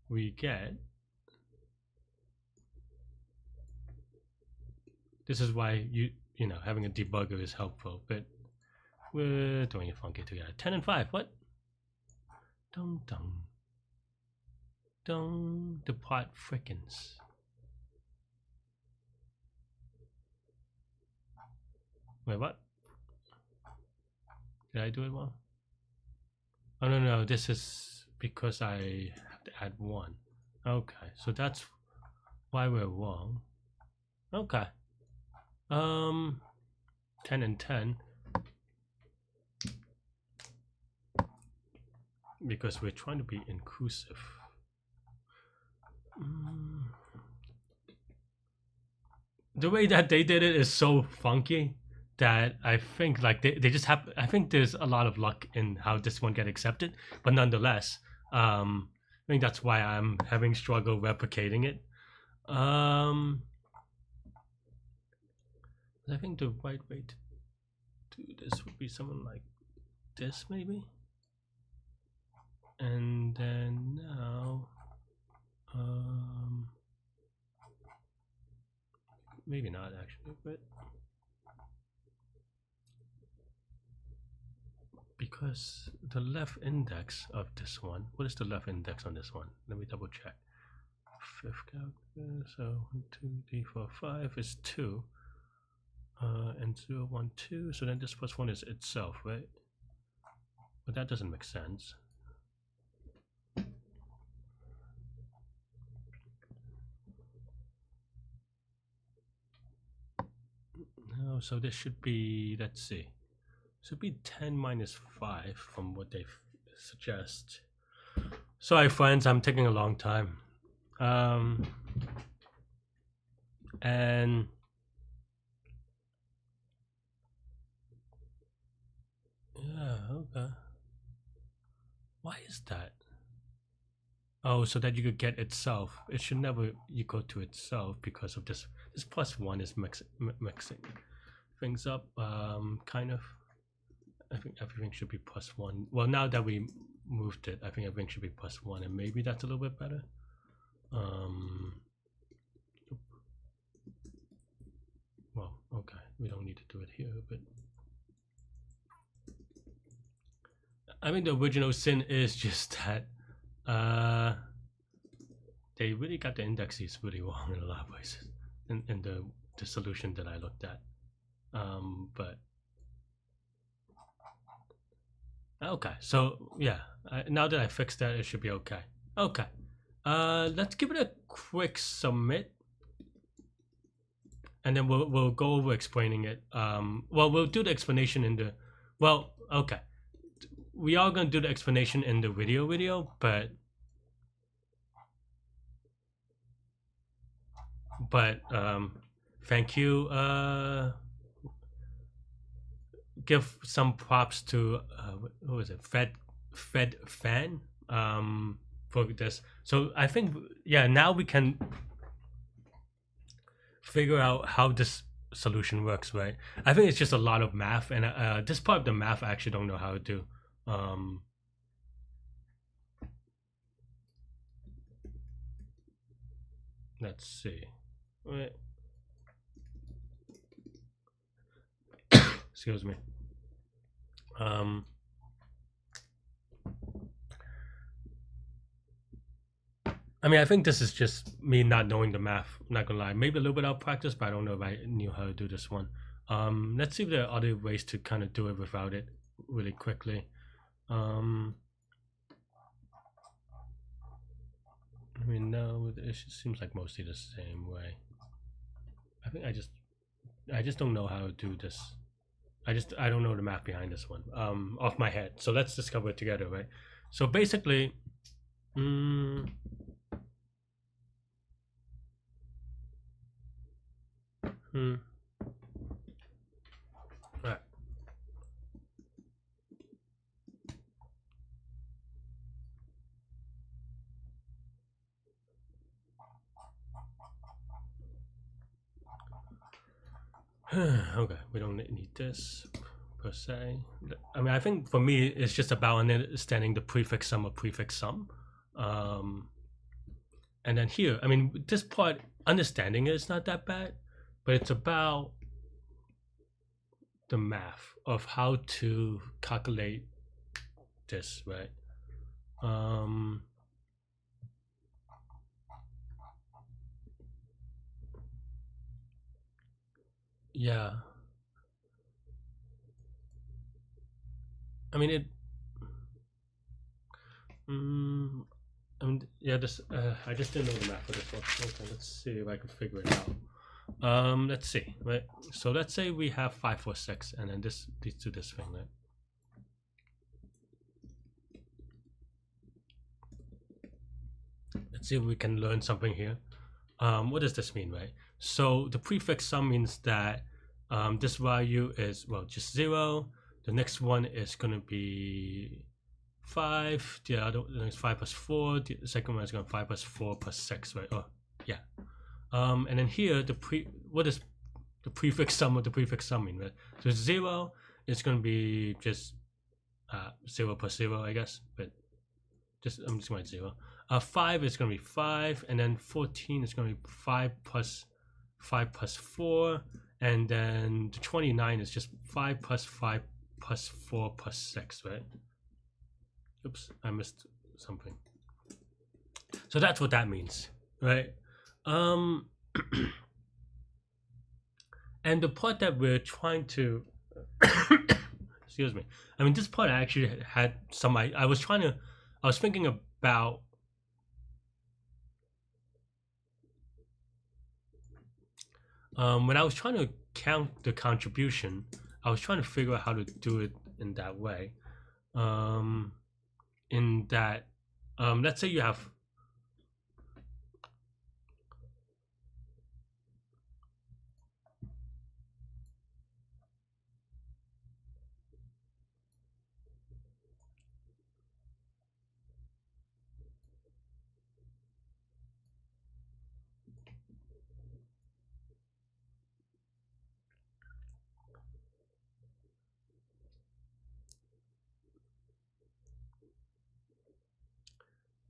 we get. This is why you know having a debugger is helpful, but we're doing it funky together. 10 and 5. What? Dum dum. Dum. The pot frickens. Wait, what? Did I do it wrong? Oh no, this is because I have to add 1. Okay, so that's why we're wrong. Okay. 10 and 10. Because we're trying to be inclusive. The way that they did it is so funky that I think like they just have. I think there's a lot of luck in how this one get accepted, but nonetheless, I think that's why I'm having struggle replicating it. I think the right way to do this would be something like this, maybe. And then now, maybe not actually, but because the left index of this one, what is the left index on this one? Let me double check. 5th character, so 1, 2, 3, 4, 5 is 2, and 0, 1, 2. So then this plus 1 is itself, right? But that doesn't make sense. No, so this should be, let's see, should be 10 minus 5 from what they suggest. Sorry friends, I'm taking a long time. And yeah, okay. Why is that? Oh, so that you could get itself. It should never equal to itself because of this. This plus 1 is mixing things up, kind of. I think everything should be plus 1. Well, now that we moved it, I think everything should be plus 1, and maybe that's a little bit better. Well, okay, we don't need to do it here, but I mean the original sin is just that they really got the indexes really wrong in a lot of places in the solution that I looked at. But okay, so yeah, now that I fixed that, it should be okay. Okay, let's give it a quick submit, and then we'll go over explaining it. Well, we'll do the explanation in the. Well, okay, we are gonna do the explanation in the video, but thank you. Give some props to who was it? Fed fan for this. So I think yeah, now we can figure out how this solution works, right? I think it's just a lot of math, and this part of the math I actually don't know how to do. Let's see. Wait. Excuse me. I mean, I think this is just me not knowing the math. I'm not gonna lie. Maybe a little bit out of practice, but I don't know if I knew how to do this one. Let's see if there are other ways to kind of do it without it really quickly. I mean, no, it just seems like mostly the same way. I think I just don't know how to do this. I don't know the math behind this one off my head. So let's discover it together, right? So basically, Alright. Okay, we don't need this per se. I mean, I think for me, it's just about understanding the prefix sum or prefix sum. And then here, I mean, this part, understanding it is not that bad, but it's about the math of how to calculate this, right? Yeah. I mean it. I mean, yeah. This I just didn't know the math for this one. Okay, let's see if I can figure it out. Let's see. Right. So let's say we have 5, 4, 6, and then this leads to this thing, right? Let's see if we can learn something here. What does this mean, right? So the prefix sum means that this value is, well, just 0. The next one is going to be 5. The other is 5 plus 4. The second one is going to be 5 plus 4 plus 6, right? Oh, yeah. And then here, what is the prefix sum of the prefix sum mean, right? So 0 is going to be just 0 plus 0, I guess, but I'm just going to write 0. 5 is going to be 5, and then 14 is going to be 5 plus 4, and then the 29 is just 5 plus 5 plus 4 plus 6, right? Oops, I missed something. So that's what that means, right? And the part that we're trying to excuse me, I mean, this part I actually had some, I was thinking about when I was trying to count the contribution, I was trying to figure out how to do it in that way. In that, let's say you have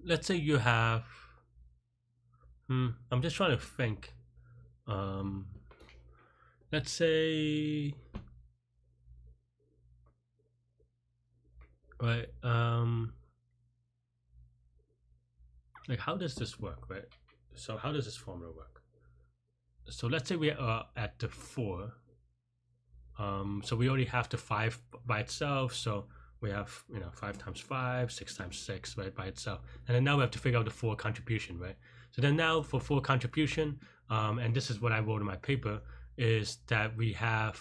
let's say you have I'm just trying to think. Let's say, right, like, how does this work, right? So how does this formula work? So let's say we are at the 4. So we already have the 5 by itself, so we have 5 times 5, 6 times 6, right, by itself. And then now we have to figure out the 4 contribution, right? So then now for 4 contribution, and this is what I wrote in my paper, is that we have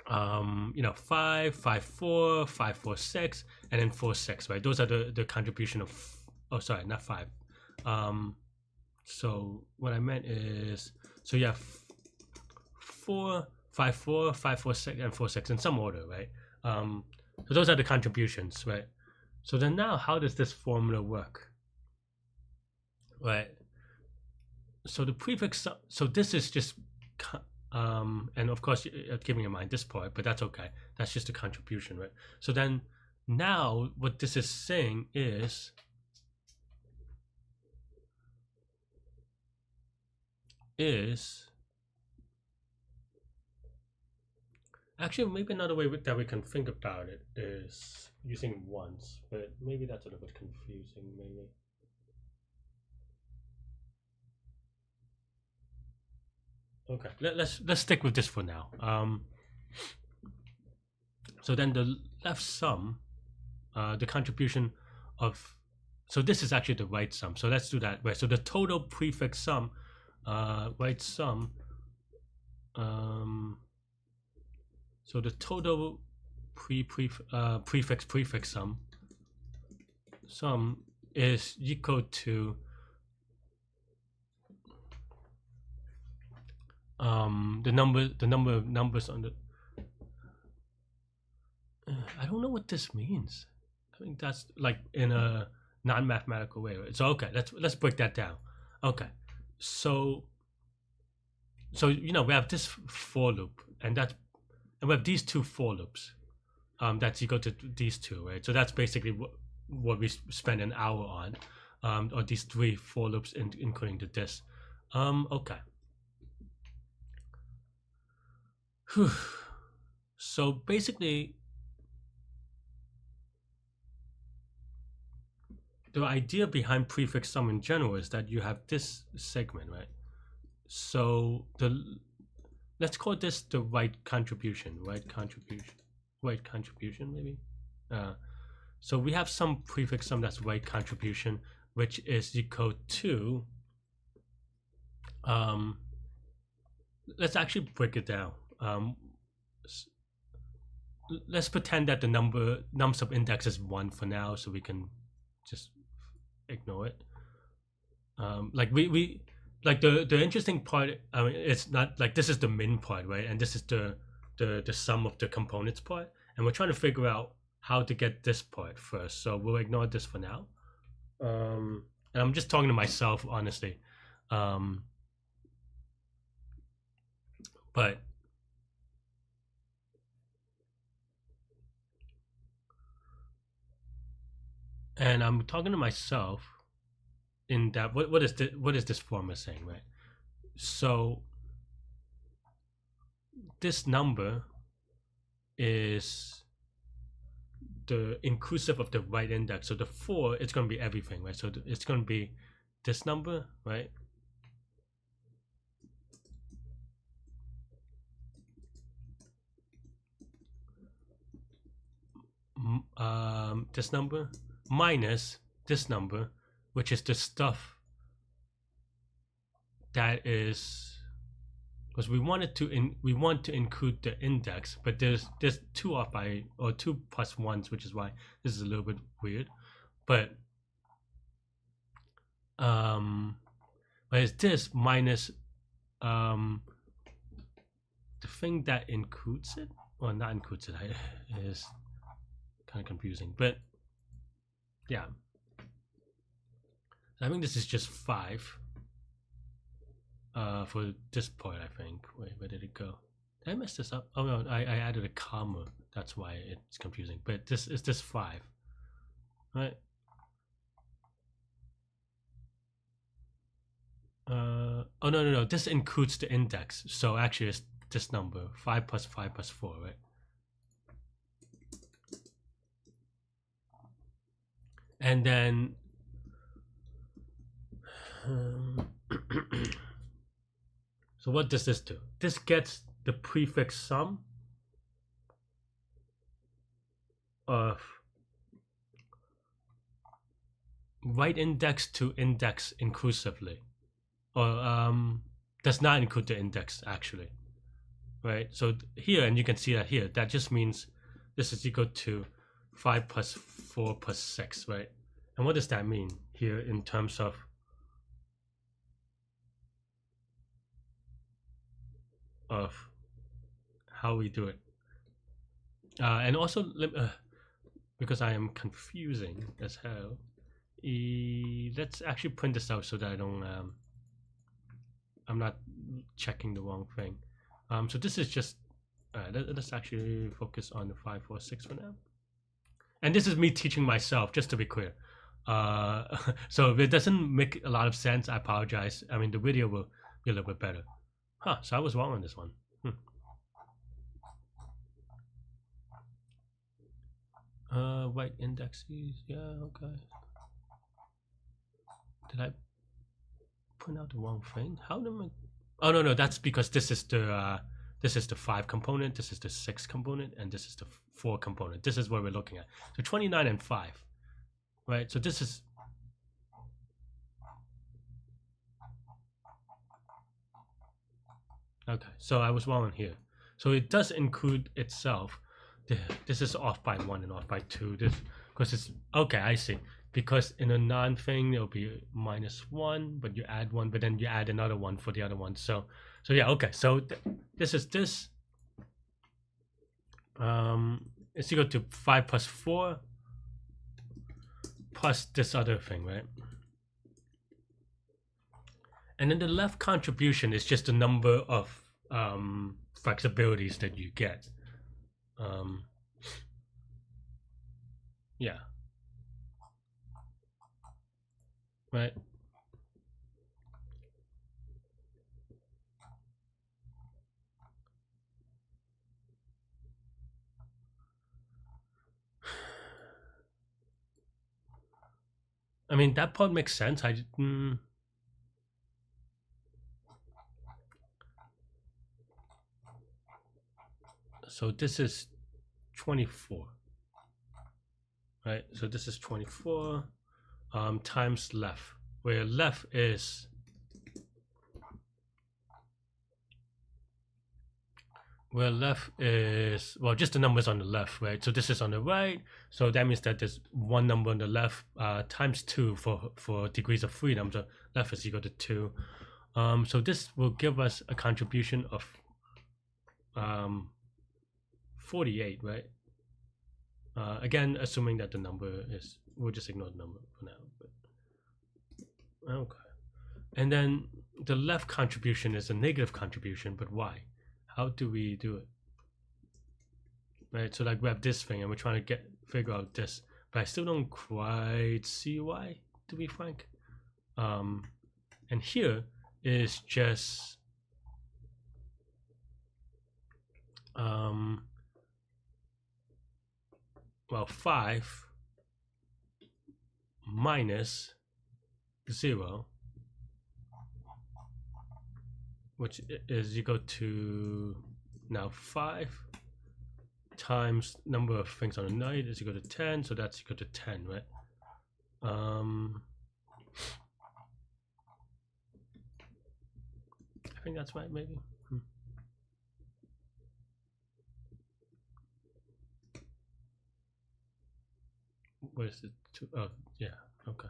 5, 5, 4, 5, 4, 6, and then 4, 6, right? Those are the contribution of, oh, sorry, not 5. So what I meant is, so you have 4, 5, 4, 5, 4, 6, and 4, 6 in some order, right? So those are the contributions, right? So then now, how does this formula work, right? So the prefix, so this is just, and of course, keeping in mind this part, but that's okay. That's just a contribution, right? So then now what this is saying is, actually, maybe another way that we can think about it is using ones, but maybe that's a little bit confusing, maybe. Okay, let's stick with this for now. So then the left sum, the contribution of, so this is actually the right sum. So let's do that. Right. So the total prefix sum, right sum. So the total prefix sum is equal to the number of numbers on the. I don't know what this means. I think that's like in a non-mathematical way. Right? So okay, let's break that down. Okay, so we have this for loop, and we have these 2 for loops. That's equal to these 2, right? So that's basically what we spend an hour on, or these 3 for loops, including the this. Okay. Whew. So basically, the idea behind prefix sum in general is that you have this segment, right? So let's call this the right contribution, weight contribution maybe. So we have some prefix sum that's weight contribution, which is equal to let's actually break it down. Let's pretend that the num sub index is 1 for now, so we can just ignore it. Like we like the interesting part. I mean, it's not like this is the min part, right? And this is the sum of the components part, and we're trying to figure out how to get this part first. So we'll ignore this for now. And I'm just talking to myself, honestly. But and I'm talking to myself in that what is this formula saying, right? So this number is the inclusive of the right index. So the 4, it's going to be everything, right? So it's going to be this number, right? This number minus this number, which is the stuff that is, because we want to include the index, but there's 2 off by, or 2 plus 1s, which is why this is a little bit weird. But it's this minus the thing that includes it, or not includes it, is kind of confusing. But yeah, I think this is just 5 for this part. I think, wait, where did it go? Did I mess this up? Oh no, I added a comma, that's why it's confusing. But this is this 5, right? Oh no, this includes the index, so actually it's this number, 5 plus 5 plus 4, right? And then so what does this do? This gets the prefix sum of right index to index inclusively, or does not include the index actually, right? So here, and you can see that here, that just means this is equal to 5 plus 4 plus 6, right? And what does that mean here in terms of how we do it? And also, because I am confusing as hell, let's actually print this out so that I don't I'm not checking the wrong thing. So this is just let's actually focus on the 5, 4, 6 for now. And this is me teaching myself, just to be clear. So if it doesn't make a lot of sense, I apologize. I mean, the video will be a little bit better. So I was wrong on this one. White indexes, yeah, okay. Did I print out the wrong thing? How did I? Oh no, that's because this is the 5 component, this is the 6 component, and this is the 4 component. This is what we're looking at. So 29 and 5, right? So this is okay. So I was wrong on here. So it does include itself. This is off by 1 and off by 2. This because it's okay. I see. Because in a non thing it'll be -1, but you add 1, but then you add another 1 for the other one. So yeah, okay. So this is this. It's equal to 5 plus 4 plus this other thing, right? And then the left contribution is just the number of flexibilities that you get. Yeah. Right. I mean, that part makes sense. So this is 24, right? So this is 24 times left, where left is well, just the numbers on the left, right? So this is on the right, so that means that there's one number on the left times 2 for degrees of freedom. So left is equal to 2. So this will give us a contribution of 48, right? Again, assuming that the number is, we'll just ignore the number for now. But okay, and then the left contribution is a negative contribution, but why? How do we do it? Right, so like we have this thing and we're trying to figure out this, but I still don't quite see why, to be frank. And here is just well, 5 minus 0, which is equal to now 5 times number of things on the right is equal to 10, so that's equal to 10, right? I think that's right, maybe. What is it? Oh, yeah, okay.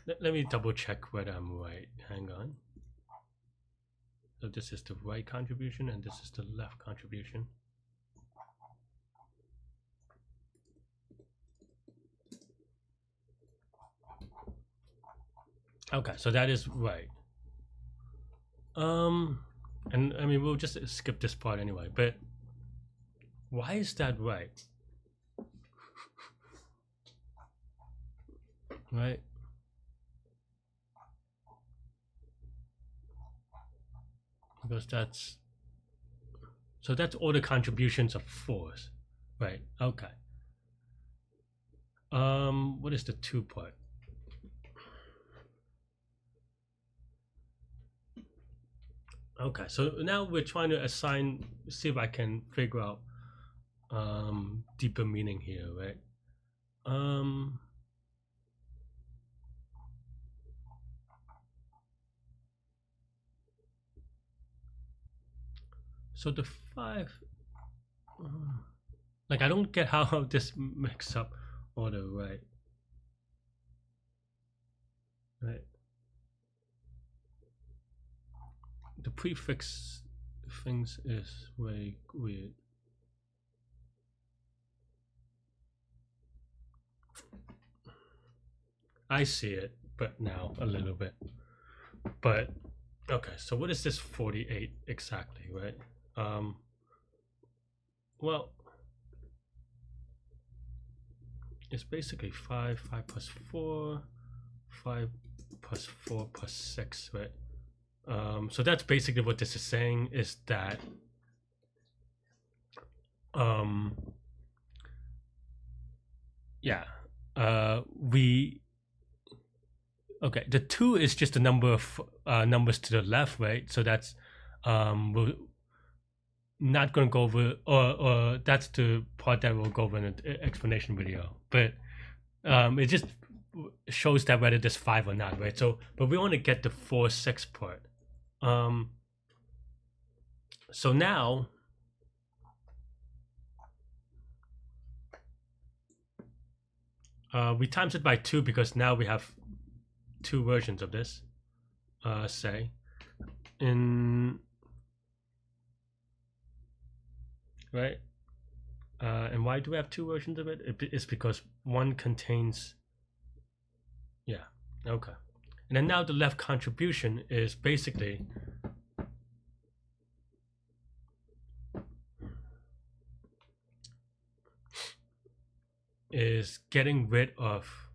Let me double check whether I'm right. Hang on. So this is the right contribution and this is the left contribution. Okay, so that is right. And I mean, we'll just skip this part anyway, but why is that right? Right? Because that's all the contributions of 4s, right? Okay. What is the 2 part? Okay, so now we're trying to see if I can figure out deeper meaning here, right? So the 5, like I don't get how this mixes up all the right. The prefix things is way weird. I see it, but now a little bit. But okay, so what is this 48 exactly, right? Well, it's basically 5 plus 4, 5 plus 4 plus 6, right? So that's basically what this is saying, is that yeah, okay, the 2 is just the number of numbers to the left, right? So that's we're not going to go over, or that's the part that we'll go over in an explanation video, but it just shows that whether there's 5 or not, right? So but we want to get the 4, 6 part. So now we times it by 2 because now we have 2 versions of this, say in right, and why do we have 2 versions of it? It's because one contains, yeah, okay. And then now the left contribution is basically getting rid of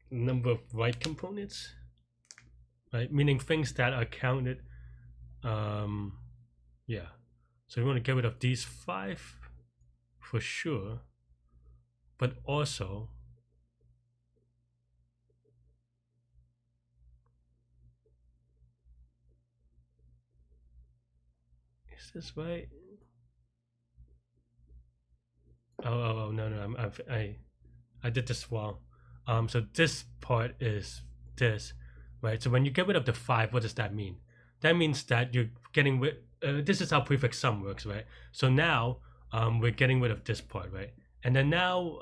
number of right components, right? Meaning things that are counted. Yeah. So we want to get rid of these 5 for sure, but also Is this right? Oh no, I did this wrong. So this part is this, right? So when you get rid of the 5, what does that mean? That means that you're getting rid. This is how prefix sum works, right? So now we're getting rid of this part, right? And then now,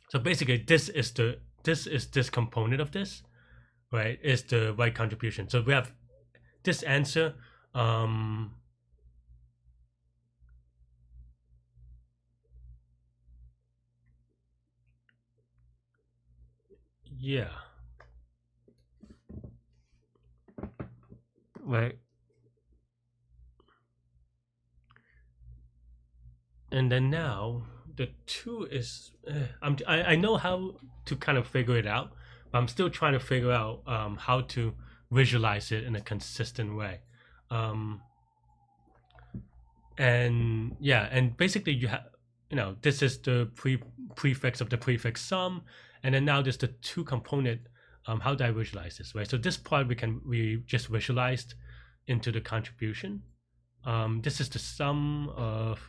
so basically, this is this component of this, right? Is the right contribution. So we have this answer. Yeah. Right. And then now the 2 is I know how to kind of figure it out, but I'm still trying to figure out how to visualize it in a consistent way. And yeah, and basically you have, this is the prefix of the prefix sum, and then now there's the 2 component. How do I visualize this, right? So this part we just visualized into the contribution. This is the sum of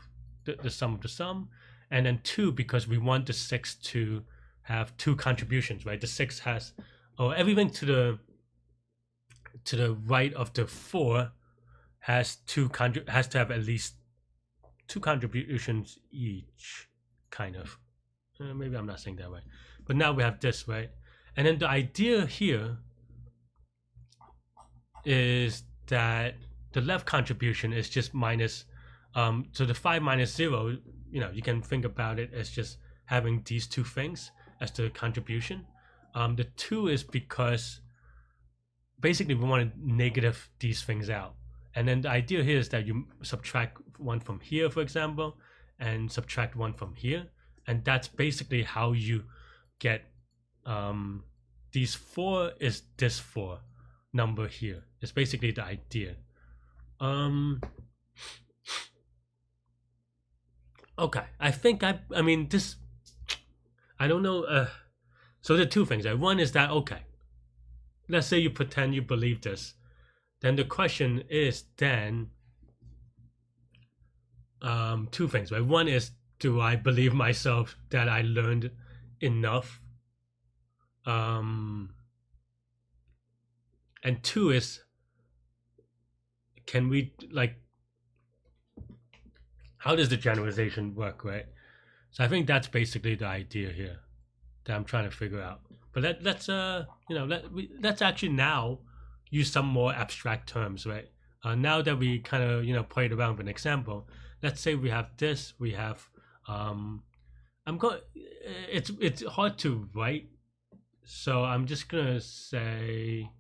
the sum of the sum, and then 2 because we want the 6 to have 2 contributions, right? The 6 has, everything to the right of the 4 has to have at least 2 contributions each, kind of. Maybe I'm not saying that right, but now we have this, right? And then the idea here is that the left contribution is just minus. So the 5 minus 0, you can think about it as just having these 2 things as the contribution. The 2 is because basically we want to negative these things out. And then the idea here is that you subtract 1 from here, for example, and subtract 1 from here. And that's basically how you get these 4 is this 4 number here. It's basically the idea. Okay, I think I mean this, I don't know. So there are 2 things, right? One is that, okay, let's say you pretend you believe this. Then the question is then 2 things, right? One is, do I believe myself that I learned enough? And 2 is, can we, like, how does the generalization work, right? So I think that's basically the idea here that I'm trying to figure out. But let's actually now use some more abstract terms, right? Now that we kind of played around with an example, let's say we have this, we have it's hard to write, so I'm just gonna say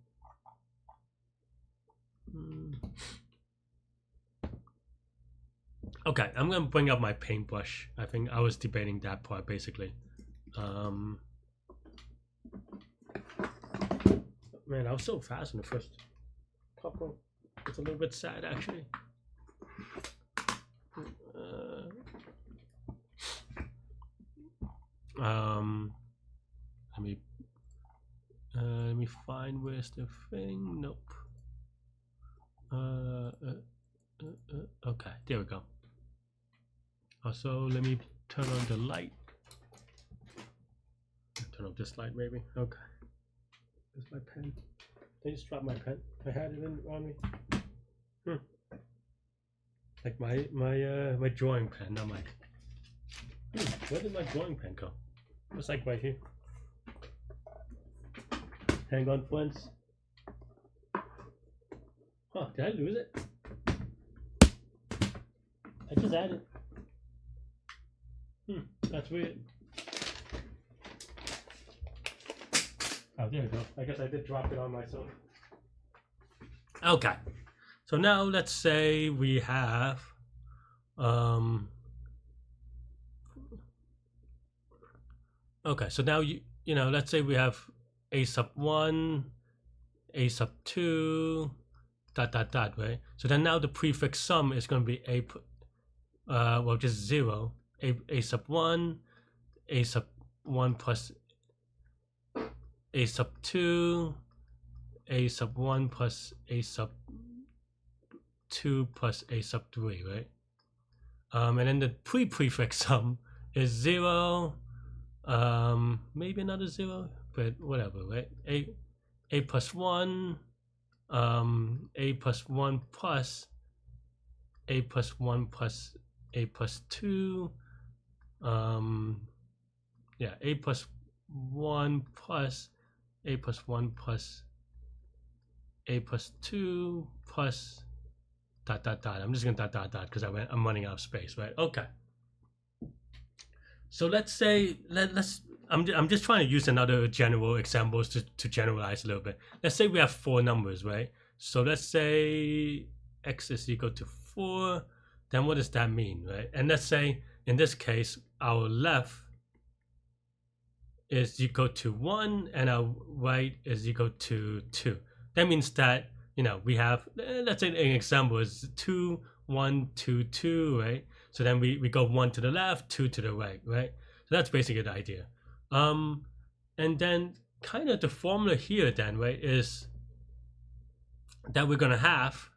okay, I'm gonna bring up my paintbrush. I think I was debating that part basically. Man, I was so fast in the first couple. It's a little bit sad actually. Let me find where's the thing. Nope. Okay, there we go. Also, let me turn on the light. Turn off this light, maybe. Okay. Where's my pen? Did I just drop my pen? I had it on me. Like my drawing pen, not my. Where did my drawing pen go? It's like right here. Hang on, friends. Huh? Did I lose it? I just added. That's weird. Oh, there we go. I guess I did drop it on myself. Okay. So now let's say we have okay, so now let's say we have a sub 1, a sub 2, ... right? So then now the prefix sum is going to be just 0, a sub 1, a sub 1 plus a sub 2, a sub 1 plus a sub 2 plus a sub 3, right? And then the prefix sum is 0, maybe another 0, but whatever, right? A plus 1, a plus 1 plus a plus 1 plus a plus 2, yeah, a plus 1 plus a plus 1 plus a plus 2 plus dot dot dot. I'm just gonna dot dot dot because I'm running out of space, right? Okay. So let's say I'm just trying to use another general examples to generalize a little bit. Let's say we have 4 numbers, right? So let's say x is equal to 4. Then what does that mean, right? And let's say in this case our left is equal to 1 and our right is equal to 2. That means that, you know, we have, let's say an example is 2 1 2 2, right? So then we go 1 to the left, 2 to the right, right? So that's basically the idea. And then kind of the formula here then, right, is that we're gonna have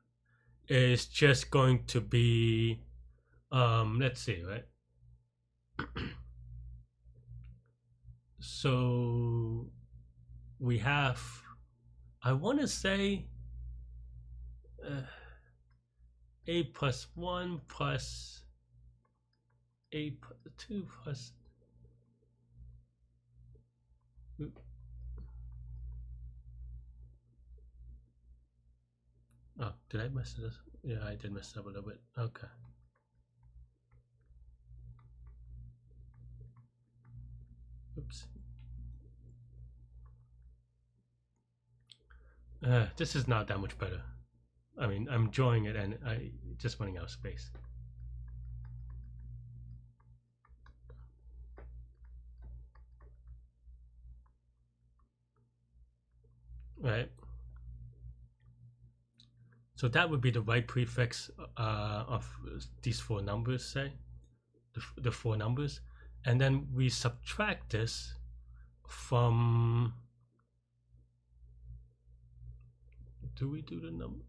is just going to be let's see, right? So we have, I want to say a plus 1 plus a 2 plus, oh, did I mess this? Yeah, I did mess up a little bit. Okay. Oops. This is not that much better. I mean, I'm drawing it and I just running out of space. Right. So that would be the right prefix of these 4 numbers, say, the 4 numbers. And then we subtract this from, do we do the number?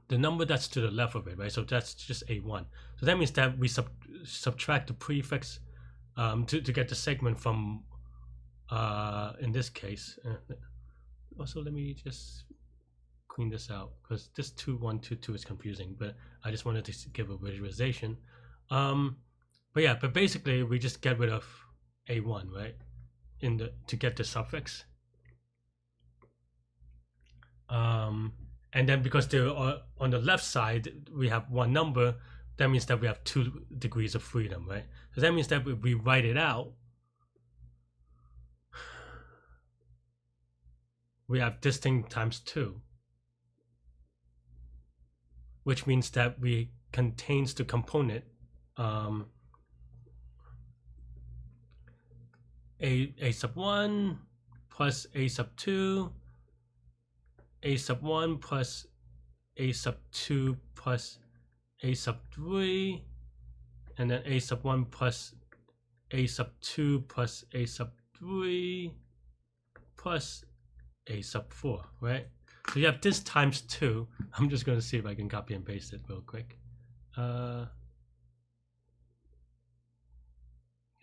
The number that's to the left of it, right? So that's just a1. So that means that we subtract the prefix to get the segment from, in this case. Also, let me just clean this out because this 2 1 2 2 is confusing, but I just wanted to give a visualization. But yeah, but basically we just get rid of a1, right, to get the suffix. And then because they're on the left side we have 1 number, that means that we have 2 degrees of freedom, right? So that means that we write it out, we have this thing times 2, which means that we contains the component a sub 1 plus a sub 2, a sub 1 plus a sub 2 plus a sub 3, and then a sub 1 plus a sub 2 plus a sub 3 plus a sub 4, right? So you have this times 2. I'm just going to see if I can copy and paste it real quick. Can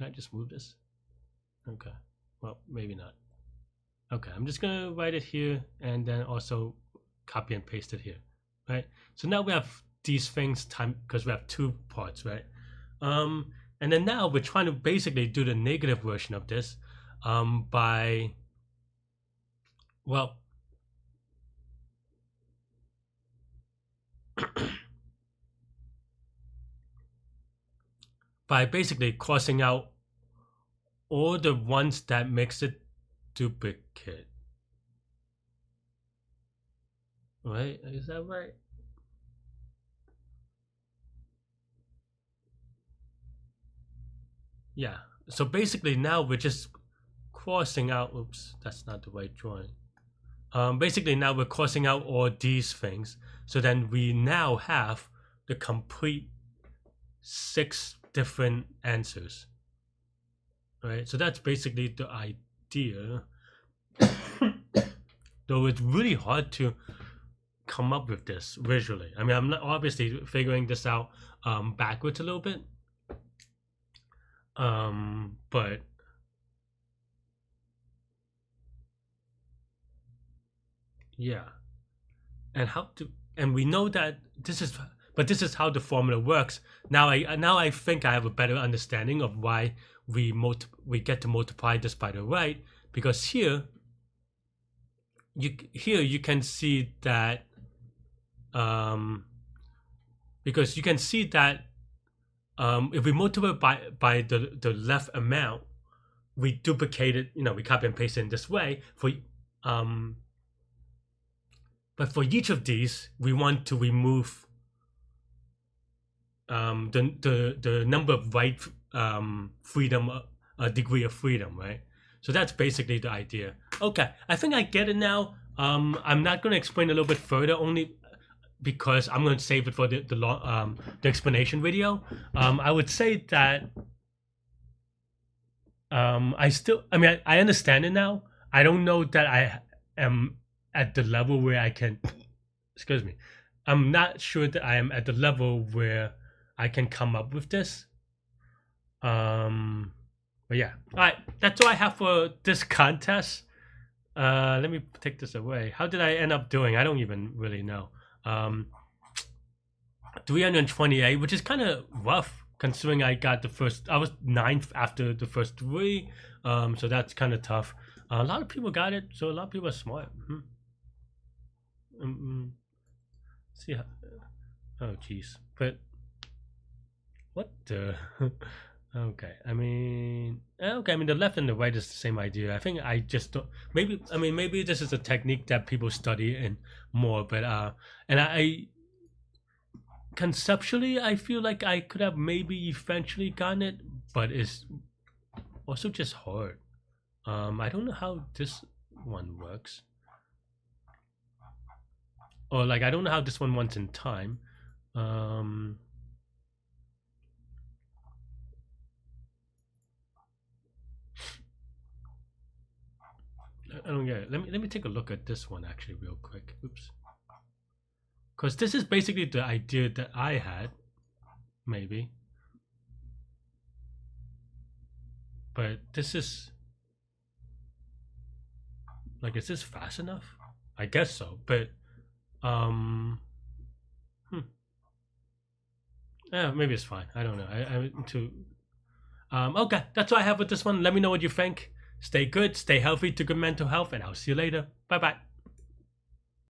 I just move this? Okay, well, maybe not. Okay, I'm just going to write it here and then also copy and paste it here, right? So now we have these things time because we have 2 parts, right? And then now we're trying to basically do the negative version of this by, well, by basically crossing out all the ones that makes it duplicate. Right? Is that right? Yeah. So basically now we're just crossing out, oops, that's not the right drawing. Basically now we're crossing out all these things. So then we now have the complete 6 different answers. Right? So that's basically the idea. though it's really hard to come up with this visually. I mean, I'm not obviously figuring this out backwards a little bit, but yeah. And we know that this is how the formula works. Now I think I have a better understanding of why we get to multiply this by the right, because here you can see that because you can see that if we multiply by the left amount, we duplicate it, we copy and paste it in this way but for each of these, we want to remove the number of right freedom, degree of freedom, right? So that's basically the idea. Okay, I think I get it now. I'm not going to explain a little bit further, only because I'm going to save it for the explanation video. I would say that I understand it now. I don't know that I am at the level where I can excuse me, I'm not sure that I am at the level where I can come up with this. But yeah, all right, that's all I have for this contest. Let me take this away. How did I end up doing? I don't even really know. 328, which is kind of rough considering I was 9th after the first 3. So that's kind of tough. A lot of people got it, so a lot of people are smart. See how, oh jeez, but what the okay, I mean the left and the right is the same idea. I think I just don't, maybe this is a technique that people study and more, but and I conceptually I feel like I could have maybe eventually gotten it, but it's also just hard. I don't know how this one works. Or like I don't know how this one runs in time. I don't get it. Let me take a look at this one actually real quick. Oops. Because this is basically the idea that I had, maybe. But this is like, is this fast enough? I guess so, but yeah, maybe it's fine. I don't know. Okay, that's all I have with this one. Let me know what you think. Stay good, stay healthy, to good mental health, and I'll see you later. Bye bye.